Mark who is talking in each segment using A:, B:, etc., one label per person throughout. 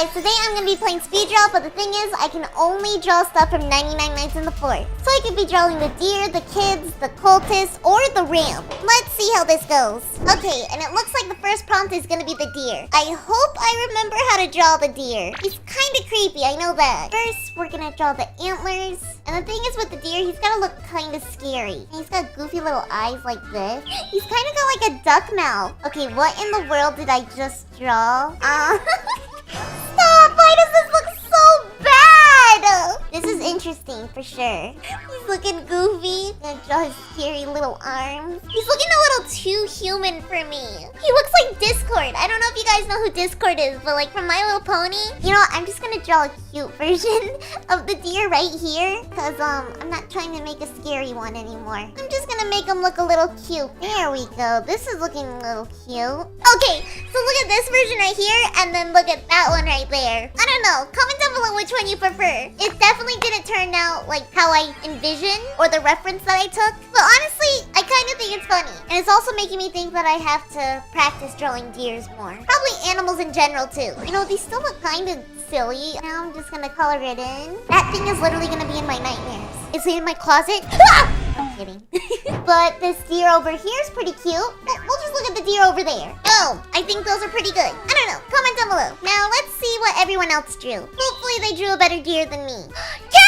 A: guys, today I'm gonna be playing speed draw, but the thing is, I can only draw stuff from 99 Nights in the Forest. So I could be drawing the deer, the kids, the cultists, or the ram. Let's see how this goes. Okay, and it looks like the first prompt is gonna be the deer. I hope I remember how to draw the deer. He's kinda creepy, I know that. First, we're gonna draw the antlers. And the thing is with the deer, he's gotta look kinda scary. And he's got goofy little eyes like this. He's kinda got like a duck mouth. Okay, what in the world did I just draw? Stop! Why does this look so bad? This is interesting for sure. He's looking goofy. I'm gonna draw his scary little arms. He's looking a little too human for me. He looks like Discord. I don't know if you guys know who Discord is, but like from My Little Pony, you know what? I'm just gonna draw a cute version of the deer right here. Cause I'm not trying to make a scary one anymore. I'm just gonna make him look a little cute. There we go. This is looking a little cute. Okay, so look at this version right here, and then look at that one right there. I don't know. Comment down below which one you prefer. It definitely didn't turn out like how I envisioned or the reference that I took. But honestly, I kind of think it's funny. And it's also making me think that I have to practice drawing deers more. Probably animals in general too. You know, these still look kind of silly. Now I'm just gonna color it in. That thing is literally gonna be in my nightmares. Is it in my closet? I'm kidding. But this deer over here is pretty cute. We'll just look at the deer over there. Oh, I think those are pretty good. I don't know. Comment down below. Now let's see what everyone else drew. Hopefully they drew a better deer than me. Cat!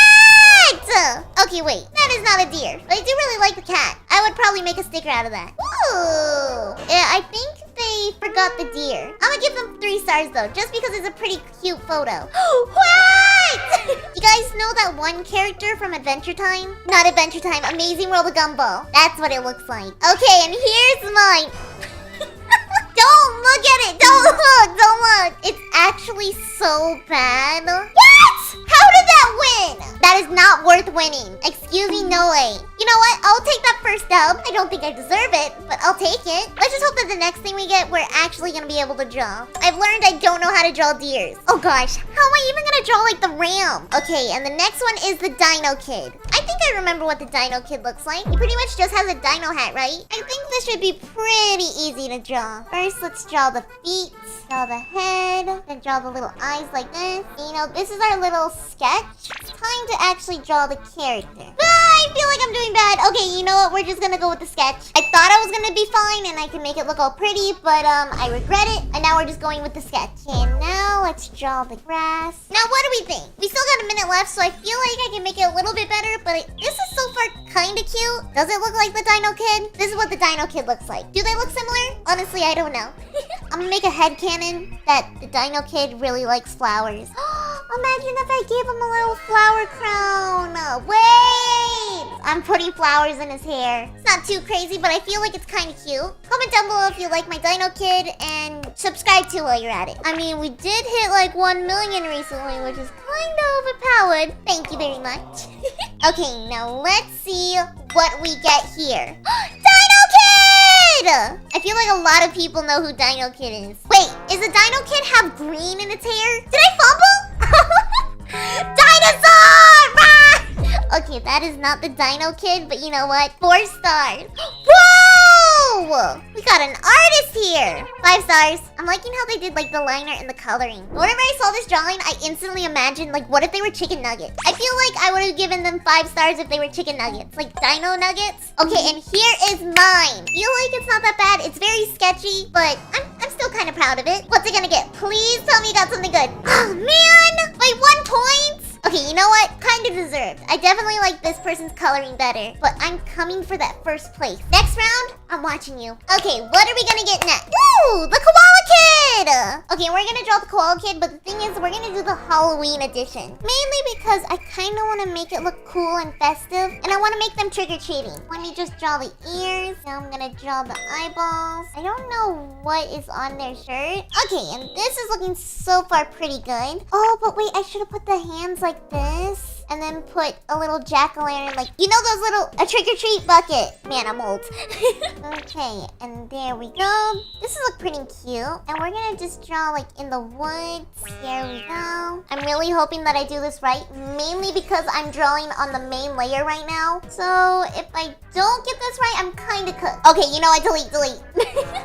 A: Okay, wait. That is not a deer. But I do really like the cat. I would probably make a sticker out of that. Ooh. Yeah, I think they forgot the deer. I'm gonna give them 3 stars though, just because it's a pretty cute photo. What? You guys know that one character from Adventure Time? Not Adventure Time, Amazing World of Gumball. That's what it looks like. Okay, and here's mine. Don't look at it. Don't look. Don't look. It's actually so bad. What? How did that win? That is not worth winning. Excuse me, no way. You know what? I'll take that first dub. I don't think I deserve it, but I'll take it. Let's just hope that the next thing we get, we're actually gonna be able to draw. I've learned I don't know how to draw deers. Oh gosh, how am I even gonna draw like the ram? Okay, and the next one is the Dino Kid. I think I remember what the Dino Kid looks like. He pretty much just has a dino hat, right? I think this should be pretty easy to draw. First, let's draw the feet, draw the head, then draw the little eyes like this. You know, this is our little sketch. It's time to actually draw the character. I feel like I'm doing bad. Okay, you know what? We're just gonna go with the sketch. I thought I was gonna be fine and I can make it look all pretty, but I regret it. And now we're just going with the sketch. And now let's draw the grass. Now, what do we think? We still got a minute left, so I feel like I can make it a little bit better, but this is so far kind of cute. Does it look like the Dino Kid? This is what the Dino Kid looks like. Do they look similar? Honestly, I don't know. I'm gonna make a headcanon that the Dino Kid really likes flowers. Imagine if I gave him a little flower crown. Wait! I'm putting flowers in his hair. It's not too crazy, but I feel like it's kind of cute. Comment down below if you like my Dino Kid and subscribe too while you're at it. I mean, we did hit like 1 million recently, which is kind of overpowered. Thank you very much. Okay, now let's see what we get here. Dino Kid! I feel like a lot of people know who Dino Kid is. Wait, is the Dino Kid have green in its hair? Did I fumble? Dinosaur! Rah! Okay, that is not the Dino Kid, but you know what? 4 stars. Whoa! We got an artist here. 5 stars. I'm liking how they did like the liner and the coloring. Whenever I saw this drawing, I instantly imagined like, what if they were chicken nuggets? I feel like I would have given them 5 stars if they were chicken nuggets, like dino nuggets. Okay, and here is mine. Feel like it's not that bad. It's very sketchy, but I'm still kind of proud of it. What's it gonna get? Please tell me you got something good. Oh man! Wait, 1 point? Okay, you know what? Kind of deserved. I definitely like this person's coloring better, but I'm coming for that first place. Next round, I'm watching you. Okay, what are we gonna get next? Ooh, the Koala Kid! Okay, we're gonna draw the Koala Kid, but the thing is, we're gonna do the Halloween edition. Mainly because I kind of want to make it look cool and festive, and I want to make them trick-or-treating. Let me just draw the ears. Now I'm gonna draw the eyeballs. I don't know what is on their shirt. Okay, and this is looking so far pretty good. Oh, but wait, I should have put the hands like this. and then put a little jack-o'-lantern, like, you know those little, a trick-or-treat bucket. Man, I'm old. Okay, and there we go. This is look pretty cute. And we're gonna just draw like in the woods. Here we go. I'm really hoping that I do this right, mainly because I'm drawing on the main layer right now. So if I don't get this right, I'm kind of cooked. Okay, you know what? Delete.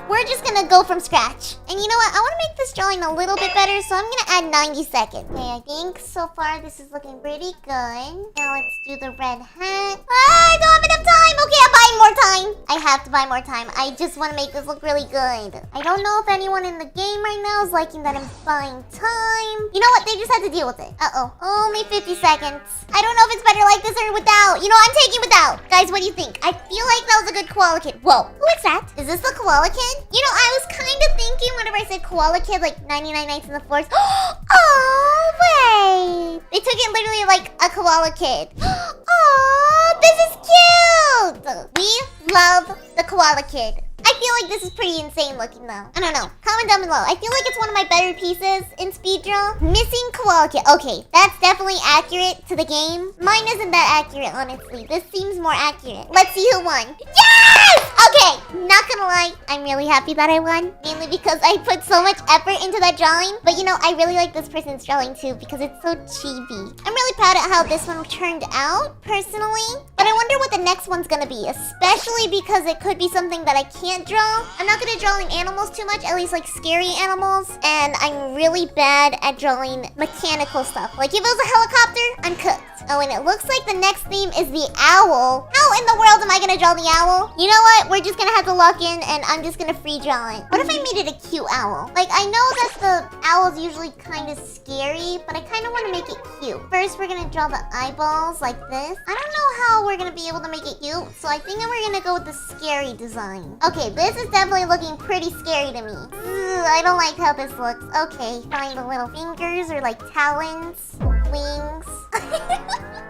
A: We're just gonna go from scratch. And you know what? I want to make this drawing a little bit better, so I'm gonna add 90 seconds. Okay, I think so far this is looking pretty good. Now let's do the red hat. I don't have enough time. Okay, I'm buying more time. I have to buy more time. I just want to make this look really good. I don't know if anyone in the game right now is liking that I'm buying time. You know what? They just had to deal with it. Uh-oh. Only 50 seconds. I don't know if it's better like this or without. You know, I'm taking without. Guys, what do you think? I feel like that was a good koala kid. Whoa. Who is that? Is this the koala kid? You know, I was kind of thinking whenever I said koala kid, like 99 Nights in the Forest. Oh, wait. They took it literally like a koala kid. Oh, this is cute. We love the koala kid. I feel like this is pretty insane looking though. I don't know. Comment down below. I feel like it's one of my better pieces in speed draw. Missing koala kid. Okay, that's definitely accurate to the game. Mine isn't that accurate, honestly. This seems more accurate. Let's see who won. Yes! Okay, not gonna lie. I'm really happy that I won. Mainly because I put so much effort into that drawing. But you know, I really like this person's drawing too because it's so chibi. I'm really proud of how this one turned out, personally. But I wonder what the next one's gonna be, especially because it could be something that I can't draw. I'm not good at drawing animals too much, at least like scary animals. And I'm really bad at drawing mechanical stuff. Like if it was a helicopter, I'm cooked. Oh, and it looks like the next theme is the owl. How in the world am I gonna draw the owl? You know what? We're just gonna have to lock in and I'm just gonna free draw it. What if I made it a cute owl? Like I know that the owl is usually kind of scary, but I kind of want to make it cute. First, we're gonna draw the eyeballs like this. I don't know how we're gonna be able to make it cute, so I think we're gonna go with the scary design. Okay, this is definitely looking pretty scary to me. Ugh, I don't like how this looks. Okay, find the little fingers or like talons, wings.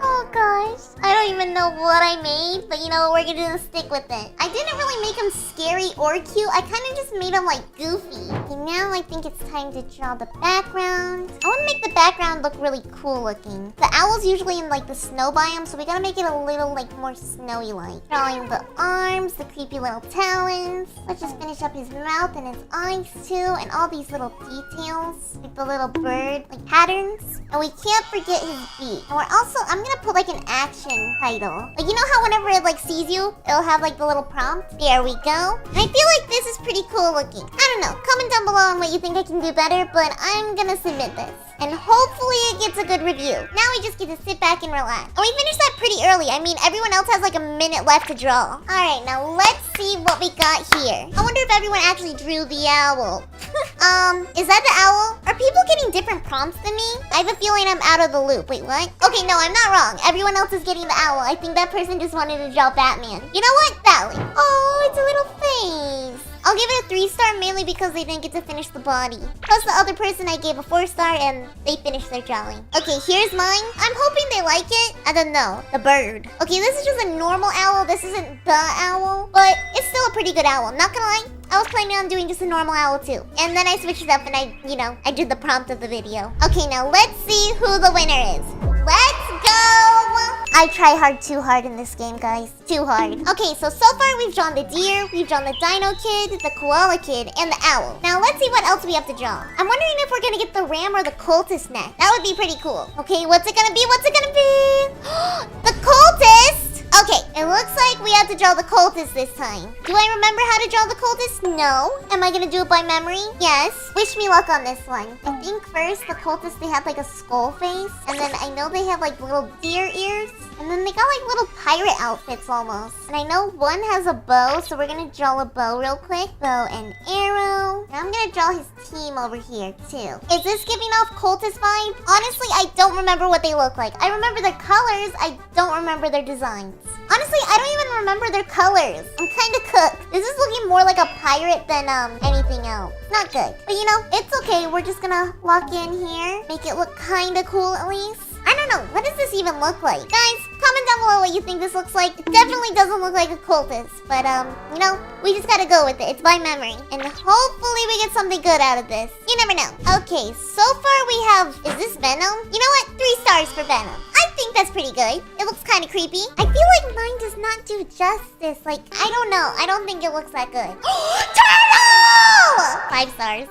A: Oh gosh, I don't even know what I made, but you know what, we're gonna stick with it. I didn't really make him scary or cute. I kind of just made him like goofy. Okay, now I think it's time to draw the background. I want to make the background look really cool looking. The owl's usually in like the snow biome, so we gotta make it a little like more snowy like. Drawing the arms, the creepy little talons. Let's just finish up his mouth and his eyes too, and all these little details, like the little bird like patterns. And we can't forget his beak. And we're also, I'm gonna put like an action title. Like you know how whenever it like sees you, it'll have like the little prompt? There we go. And I feel like this is pretty cool looking. I don't know, comment down below on what you think I can do better, but I'm gonna submit this. And hopefully it gets a good review. Now we just get to sit back and relax. And we finished that pretty early. I mean, everyone else has like a minute left to draw. Alright, now let's see what we got here. I wonder if everyone actually drew the owl. Is that the owl? Are people getting different prompts than me? I have a feeling I'm out of the loop. Wait, what? Okay, no, I'm not wrong. Everyone else is getting the owl. I think that person just wanted to draw Batman. You know what? That one. Oh, it's a little face. I'll give it a 3-star mainly because they didn't get to finish the body. Plus the other person I gave a 4-star and they finished their drawing. Okay, here's mine. I'm hoping they like it. I don't know. The bird. Okay, this is just a normal owl. This isn't the owl. But it's still a pretty good owl. Not gonna lie. I was planning on doing just a normal owl too. And then I switched it up and I did the prompt of the video. Okay, now let's see who the winner is. Let's go! I try too hard in this game, guys. Too hard. Okay, so far we've drawn the deer, we've drawn the dino kid, the koala kid, and the owl. Now let's see what else we have to draw. I'm wondering if we're gonna get the ram or the cultist next. That would be pretty cool. Okay, what's it gonna be? What's it gonna be? The cultist! Okay, it looks like we have to draw the cultist this time. Do I remember how to draw the cultist? No. Am I gonna do it by memory? Yes. Wish me luck on this one. I think first the cultist, they had like a skull face. And then I know they have like little deer ears. And then they got like little pirate outfits almost. And I know one has a bow, so we're gonna draw a bow real quick. Bow and arrow. And I'm gonna draw his team over here too. Is this giving off cultist vibe? Honestly, I don't remember what they look like. I remember their colors, I don't remember their designs. Honestly, I don't even remember their colors. I'm kind of cooked. This is looking more like a pirate than anything else. Not good. But you know, it's okay. We're just gonna lock in here. Make it look kind of cool at least. I don't know. What does this even look like? Guys, comment down below what you think this looks like. It definitely doesn't look like a cultist. But, you know, we just gotta go with it. It's by memory. And hopefully we get something good out of this. You never know. Okay, so far we have... Is this Venom? You know what? 3 stars for Venom. I think that's pretty good. It looks kind of creepy. I feel like mine does not do justice. Like, I don't know. I don't think it looks that good. Turtle! 5 stars.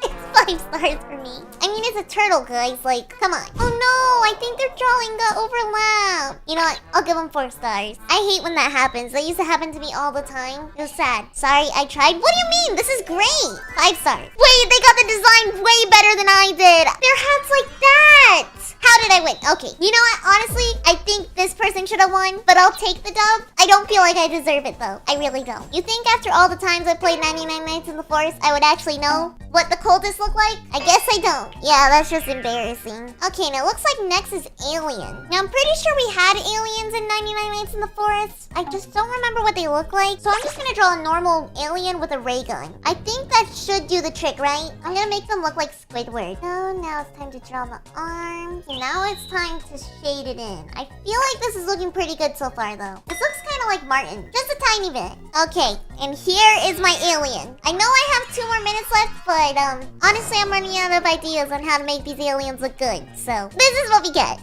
A: It's 5 stars for me. I mean, it's a turtle, guys. Like, come on. Oh no, I think their drawing got overlapped. You know what? I'll give them 4 stars. I hate when that happens. That used to happen to me all the time. It was sad. Sorry, I tried. What do you mean? This is great. 5 stars. Wait, they got the design way better than I did. Their hats like that. How did I win? Okay, you know what? Honestly, I think this person should have won, but I'll take the dub. I don't feel like I deserve it, though. I really don't. You think after all the times I played 99 Nights in the Forest, I would actually know what the cultists look like? I guess I don't. Yeah, that's just embarrassing. Okay, now it looks like next is Alien. Now, I'm pretty sure we had aliens in 99 Nights in the Forest. I just don't remember what they look like, so I'm just gonna draw a normal alien with a ray gun. I think that should do the trick, right? I'm gonna make them look like Squidward. So now it's time to draw the arms. Now it's time to shade it in. I feel like this is looking pretty good so far, though. This looks kind of like Martin, just a tiny bit. Okay, and here is my alien. I know I have 2 more minutes left, but honestly, I'm running out of ideas on how to make these aliens look good. So this is what we get.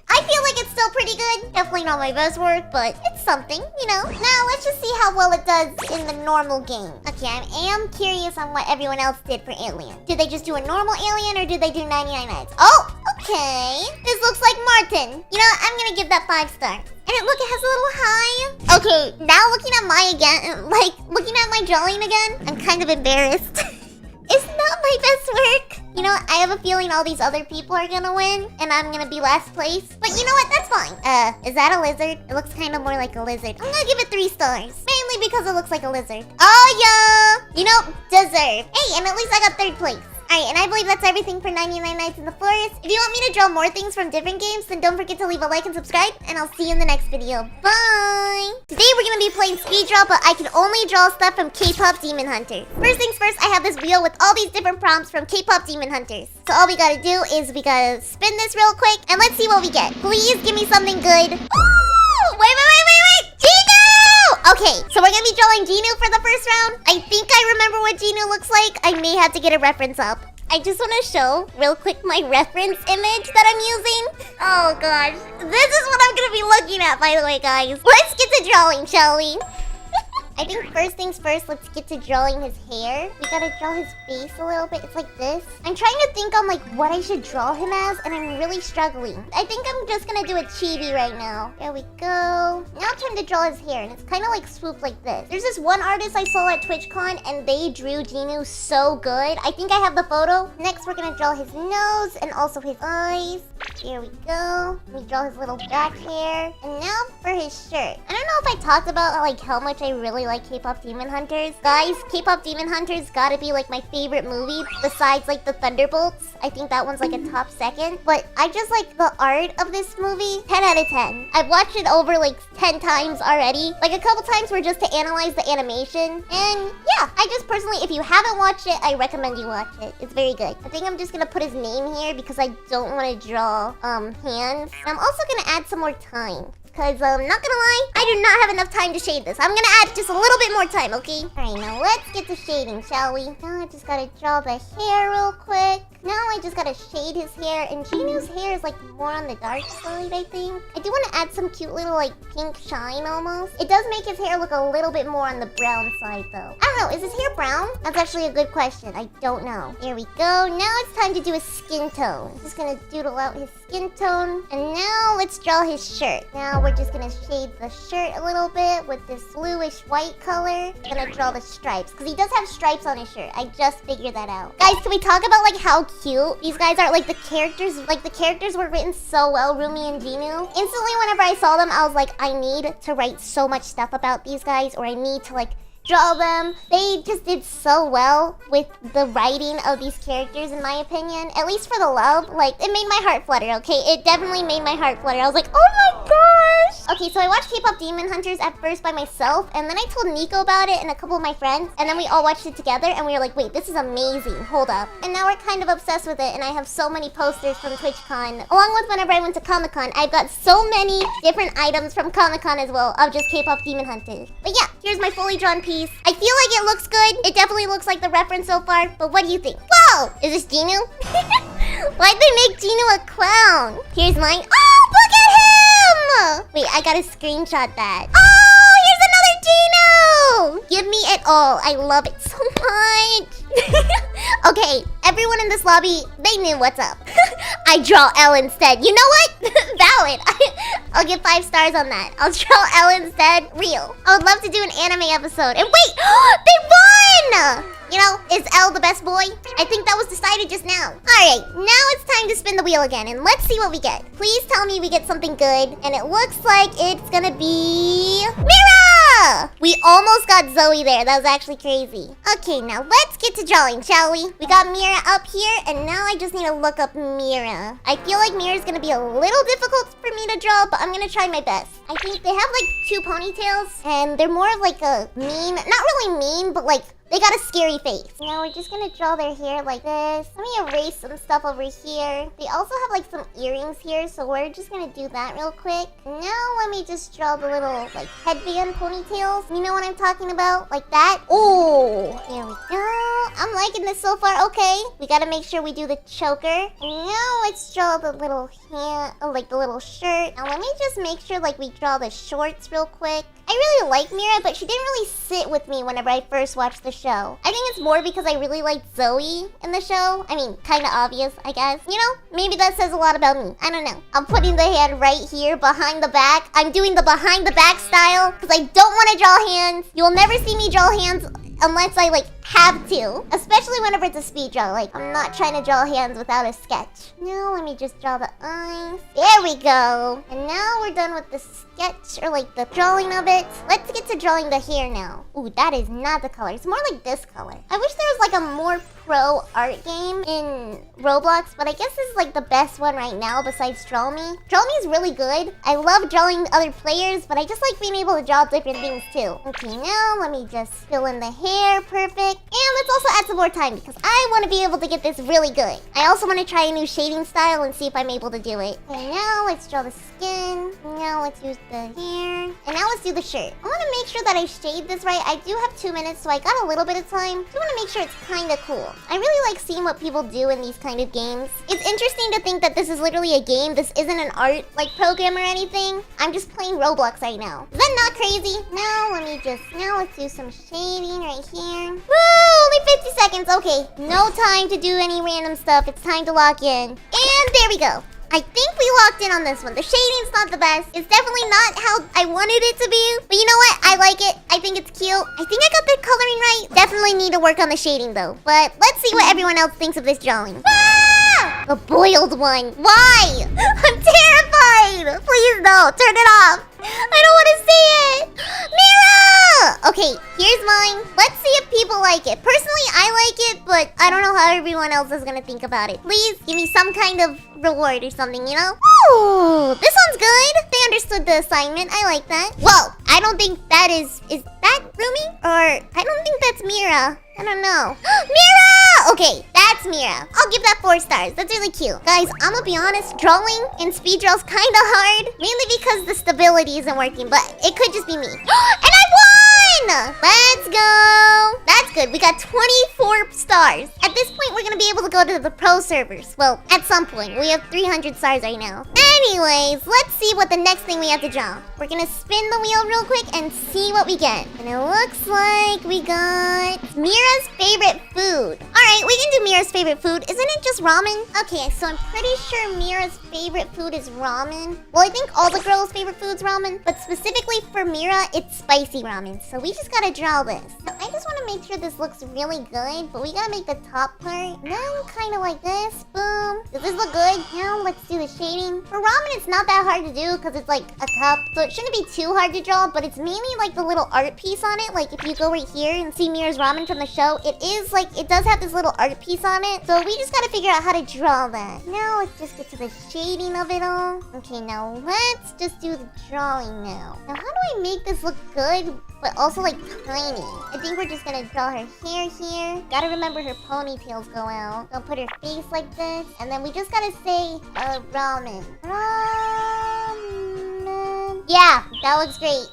A: I feel like it's still pretty good. Definitely not my best work, but it's something, you know. Now let's just see how well it does in the normal game. Okay, I am curious on what everyone else did for Alien. Did they just do a normal alien or did they do 99 nights? Oh, okay. This looks like Martin. You know, I'm gonna give that 5 stars. And look, it has a little high. Okay, now looking at looking at my drawing again, I'm kind of embarrassed. It's not my best work. You know, I have a feeling all these other people are gonna win, and I'm gonna be last place. But you know what? That's fine. Is that a lizard? It looks kind of more like a lizard. I'm gonna give it 3 stars. Mainly because it looks like a lizard. Oh, yeah! You know, deserve. Hey, and at least I got 3rd place. Alright, and I believe that's everything for 99 Nights in the Forest. If you want me to draw more things from different games, then don't forget to leave a like and subscribe, and I'll see you in the next video. Bye! Today we're gonna be playing speed draw, but I can only draw stuff from K-pop Demon Hunters. First things first, I have this wheel with all these different prompts from K-pop Demon Hunters. So all we gotta do is we gotta spin this real quick, and let's see what we get. Please give me something good. Ooh! Wait! Gino! Okay, so we're gonna be drawing Gino for the first round. I think I remember what Gino looks like. I may have to get a reference up. I just want to show real quick my reference image that I'm using. Oh gosh, this is what I'm gonna be looking at, by the way, guys. Let's get to drawing, shall we? I think first things first, let's get to drawing his hair. We gotta draw his face a little bit. It's like this. I'm trying to think on like what I should draw him as, and I'm really struggling. I think I'm just gonna do a chibi right now. There we go. Now time to draw his hair, and it's kind of like swooped like this. There's this one artist I saw at TwitchCon, and they drew Genu so good. I think I have the photo. Next, we're gonna draw his nose and also his eyes. Here we go. We draw his little back hair. And now for his shirt. I don't know if I talked about like how much I really like K-pop Demon Hunters. Guys, K-pop Demon Hunters gotta be like my favorite movie besides like the Thunderbolts. I think that one's like a top 2nd. But I just like the art of this movie. 10 out of 10. I've watched it over like 10 times already. Like a couple times were just to analyze the animation. And yeah, I just personally, if you haven't watched it, I recommend you watch it. It's very good. I think I'm just gonna put his name here because I don't want to draw hands. And I'm also gonna add some more time. Because, not gonna lie, I do not have enough time to shade this. I'm gonna add just a little bit more time, okay? Alright, now let's get to shading, shall we? Now I just gotta draw the hair real quick. Now I just gotta shade his hair. And Genu's hair is, like, more on the dark side, I think. I do want to add some cute little, like, pink shine almost. It does make his hair look a little bit more on the brown side, though. I don't know, is his hair brown? That's actually a good question. I don't know. There we go. Now it's time to do his skin tone. Just gonna doodle out his skin tone. And now let's draw his shirt. Now we're just gonna shade the shirt a little bit with this bluish white color. Gonna draw the stripes, because he does have stripes on his shirt. I just figured that out. Guys, can we talk about, like, how cute these guys are? Like, the characters were written so well, Rumi and Genu. Instantly, whenever I saw them, I was like, I need to write so much stuff about these guys, or I need to, like, draw them. They just did so well with the writing of these characters, in my opinion. At least for the love. Like, it made my heart flutter, okay? It definitely made my heart flutter. I was like, oh my gosh! Okay, so I watched K-pop Demon Hunters at first by myself, and then I told Nico about it and a couple of my friends, and then we all watched it together, and we were like, wait, this is amazing. Hold up. And now we're kind of obsessed with it, and I have so many posters from TwitchCon. Along with whenever I went to Comic-Con, I've got so many different items from Comic-Con as well of just K-pop Demon Hunters. But yeah, here's my fully drawn piece. I feel like it looks good. It definitely looks like the reference so far. But what do you think? Whoa! Is this Genu? Why'd they make Genu a clown? Here's mine. Oh, look Wait, I gotta screenshot that. Oh, here's another Gino! Give me it all. I love it so much. Okay, everyone in this lobby, they knew what's up. I draw L instead. You know what? Valid. I'll give 5 stars on that. I'll draw L instead. Real. I would love to do an anime episode. And wait, they won! You know, is L the best boy? I think that was decided just now. Alright, now it's time to spin the wheel again, and let's see what we get. Please tell me we get something good, and it looks like it's gonna be... Mira! We almost got Zoe there. That was actually crazy. Okay, now let's get to drawing, shall we? We got Mira up here, and now I just need to look up Mira. I feel like Mira's gonna be a little difficult for me to draw, but I'm gonna try my best. I think they have like 2 ponytails, and they're more of like a mean, not really mean, but like they got a scary face. Now we're just gonna draw their hair like this. Let me erase some stuff over here. They also have like some earrings here, so we're just gonna do that real quick. Now let me just draw the little like headband ponytails. You know what I'm talking about? Like that. Oh, there we go. I'm liking this so far. Okay, we gotta make sure we do the choker. And now let's draw the little hand, like the little shirt. Now let me just make sure like we draw the shorts real quick. I really like Mira, but she didn't really sit with me whenever I first watched the show. I think it's more because I really liked Zoe in the show. I mean, kind of obvious, I guess. You know, maybe that says a lot about me. I don't know. I'm putting the hand right here behind the back. I'm doing the behind the back style because I don't want to draw hands. You will never see me draw hands unless I like have to, especially whenever it's a speed draw. Like, I'm not trying to draw hands without a sketch. Now let me just draw the eyes. There we go. And now we're done with the sketch, or like the drawing of it. Let's get to drawing the hair now. Ooh, that is not the color. It's more like this color. I wish there was like a more pro art game in Roblox, but I guess this is like the best one right now besides Draw Me. Draw Me is really good. I love drawing other players, but I just like being able to draw different things too. Okay, now let me just fill in the hair. Perfect. And let's also add some more time because I want to be able to get this really good. I also want to try a new shading style and see if I'm able to do it. Okay, now let's draw the skin. Now let's use the hair. And now let's do the shirt. I want to make sure that I shade this right. I do have 2 minutes, so I got a little bit of time. I want to make sure it's kind of cool. I really like seeing what people do in these kind of games. It's interesting to think that this is literally a game. This isn't an art like program or anything. I'm just playing Roblox right now. Is that not crazy? Now let's do some shading right here. Woo! Only 50 seconds. Okay, no time to do any random stuff. It's time to lock in. And there we go. I think we locked in on this one. The shading's not the best. It's definitely not how I wanted it to be. But you know what? I like it. I think it's cute. I think I got the coloring right. Definitely need to work on the shading though. But let's see what everyone else thinks of this drawing. Ah! The boiled one. Why? I'm terrified. Please no. Turn it off. I don't want to see it. Mira! Okay, here's mine. Let's see if people like it. Personally, I like it, but I don't know how everyone else is gonna think about it. Please give me some kind of reward or something, you know? Ooh, this one's good. They understood the assignment. I like that. Whoa, I don't think that is that Rumi? Or I don't think that's Mira. I don't know. Mira! Okay, that's Mira. I'll give that 4 stars. That's really cute. Guys, I'm gonna be honest. Drawing in speed draw's kind of hard. Mainly because the stability isn't working, but it could just be me. And I won! Let's go. That's good. We got 24 stars. At this point, we're gonna be able to go to the pro servers. Well, at some point. We have 300 stars right now. Anyways, let's see what the next thing we have to draw. We're gonna spin the wheel real quick and see what we get. And it looks like we got Mira's favorite food. Alright, we can do Mira's favorite food. Isn't it just ramen? Okay, so I'm pretty sure Mira's favorite food is ramen. Well, I think all the girls' favorite food's ramen. But specifically for Mira, it's spicy ramen. So we just gotta draw this. Now, I just want to make sure this looks really good. But we gotta make the top part. Now, kind of like this. Boom. Does this look good? Now, let's do the shading. For ramen, it's not that hard to do because it's like a cup. So it shouldn't be too hard to draw. But it's mainly like the little art piece on it. Like if you go right here and see Mira's ramen from the show, it is like, it does have this little art piece on it. So we just gotta figure out how to draw that. Now let's just get to the shading of it all. Okay, now let's just do the drawing now. Now how do I make this look good but also like tiny? I think we're just gonna draw her hair here. Gotta remember her ponytails go out. Gonna put her face like this. And then we just gotta say ramen. Ramen. Yeah, that looks great.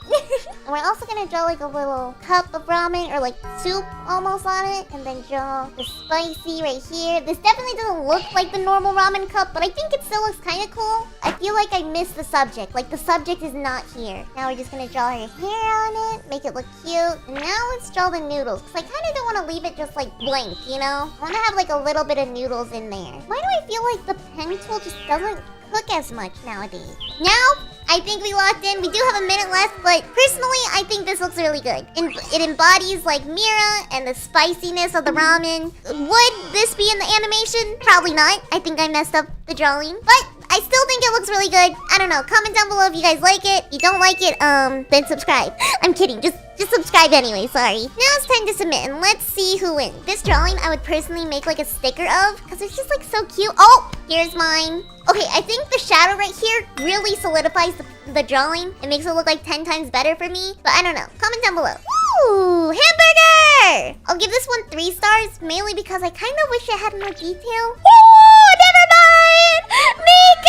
A: And we're also gonna draw like a little cup of ramen or like soup almost on it. And then draw the spicy right here. This definitely doesn't look like the normal ramen cup, but I think it still looks kind of cool. I feel like I missed the subject. Like the subject is not here. Now we're just gonna draw her hair on it, make it look cute. And now let's draw the noodles, because I kind of don't want to leave it just like blank, you know? I want to have like a little bit of noodles in there. Why do I feel like the pen tool just doesn't cook as much nowadays? Now, I think we locked in. We do have a minute left, but personally, I think this looks really good. It embodies like Mira and the spiciness of the ramen. Would this be in the animation? Probably not. I think I messed up the drawing, but I still think it looks really good. I don't know. Comment down below if you guys like it. If you don't like it, then subscribe. I'm kidding. Just subscribe anyway. Sorry. Now it's time to submit, and let's see who wins. This drawing, I would personally make like a sticker of, because it's just like so cute. Oh, here's mine. Okay, I think the shadow right here really solidifies the drawing. It makes it look like 10 times better for me, but I don't know. Comment down below. Ooh, hamburger! I'll give this one 3 stars, mainly because I kind of wish it had more detail. Oh, never mind! Miku!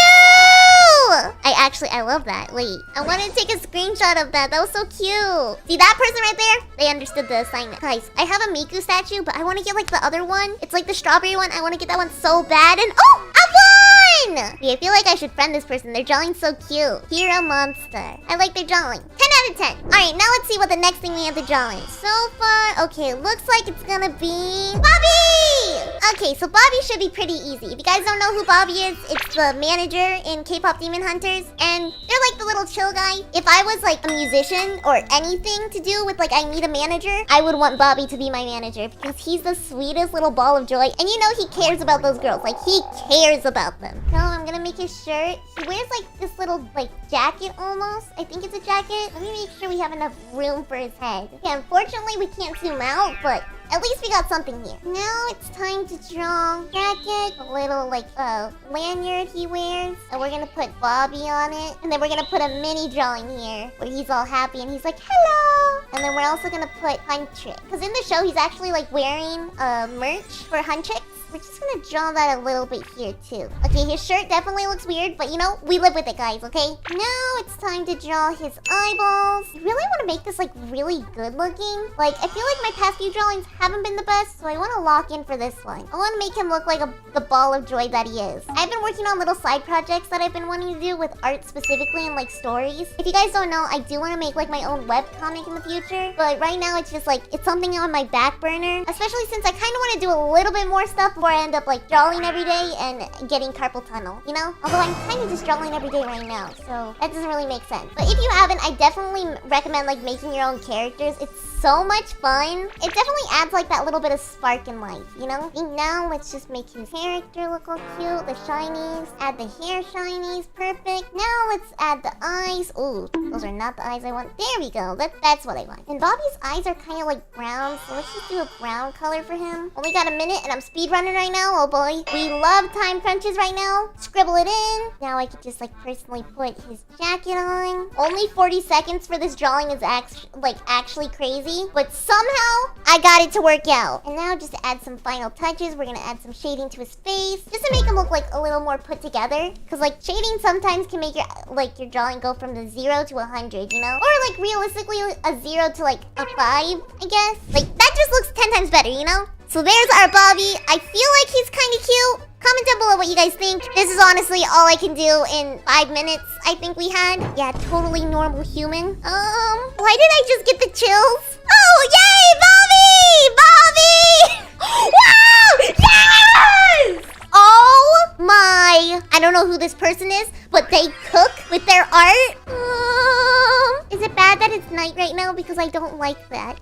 A: I love that. Wait, I want to take a screenshot of that. That was so cute. See that person right there? They understood the assignment. Guys, I have a Miku statue, but I want to get like the other one. It's like the strawberry one. I want to get that one so bad. And oh, I won! Okay, I feel like I should friend this person. Their drawing's so cute. Hero monster. I like their drawing. 10 out of 10. Alright, now let's see what the next thing we have to draw is. So far, okay, looks like it's gonna be Bobby! Okay, so Bobby should be pretty easy. If you guys don't know who Bobby is, it's the manager in K-pop Demon Hunters. And they're like the little chill guy. If I was like a musician or anything to do with like I need a manager, I would want Bobby to be my manager because he's the sweetest little ball of joy. And you know he cares about those girls. Like he cares about them. So I'm gonna make his shirt. He wears like this little like jacket almost. I think it's a jacket. Let me make sure we have enough room for his head. Okay, unfortunately we can't zoom out, but at least we got something here. Now it's time to draw jacket, a little like lanyard he wears. And we're gonna put Bobby on it. And then we're gonna put a mini drawing here where he's all happy and he's like, hello. And then we're also gonna put Huntrick. Because in the show he's actually like wearing merch for Huntrick. We're just gonna draw that a little bit here too. Okay, his shirt definitely looks weird, but you know, we live with it, guys, okay? Now it's time to draw his eyeballs. I really want to make this like really good looking. Like, I feel like my past few drawings haven't been the best, so I want to lock in for this one. I want to make him look like the ball of joy that he is. I've been working on little side projects that I've been wanting to do with art specifically and like stories. If you guys don't know, I do want to make like my own webcomic in the future, but right now it's just like, it's something on my back burner, especially since I kind of want to do a little bit more stuff before I end up like drawing every day and getting carpal tunnel, you know? Although I'm kind of just drawing every day right now, so that doesn't really make sense. But if you haven't, I definitely recommend like making your own characters. It's so much fun. It definitely adds like that little bit of spark in life, you know? And now let's just make his character look all cute. The shinies, add the hair shinies, perfect. Now let's add the eyes. Ooh, those are not the eyes I want. There we go. That's what I want. And Bobby's eyes are kind of like brown, so let's just do a brown color for him. Only got a minute and I'm speedrunning right now. Oh boy. We love time crunches right now. Scribble it in. Now I could just like personally put his jacket on. Only 40 seconds for this drawing is actually crazy, but somehow I got it to work out. And now just to add some final touches, we're gonna add some shading to his face just to make him look like a little more put together, because like shading sometimes can make your drawing go from the 0 to 100, you know, or like realistically a 0 to like a 5, I guess. Like that just looks 10 times better, you know. So there's our Bobby. I feel like he's kind of cute. Comment down below what you guys think. This is honestly all I can do in 5 minutes I think we had. Yeah, totally normal human. Why did I just get the chills? Oh, yay, Bobby! Bobby! Wow! Yes! Oh my. I don't know who this person is, but they cook with their art. Is it bad that it's night right now? Because I don't like that.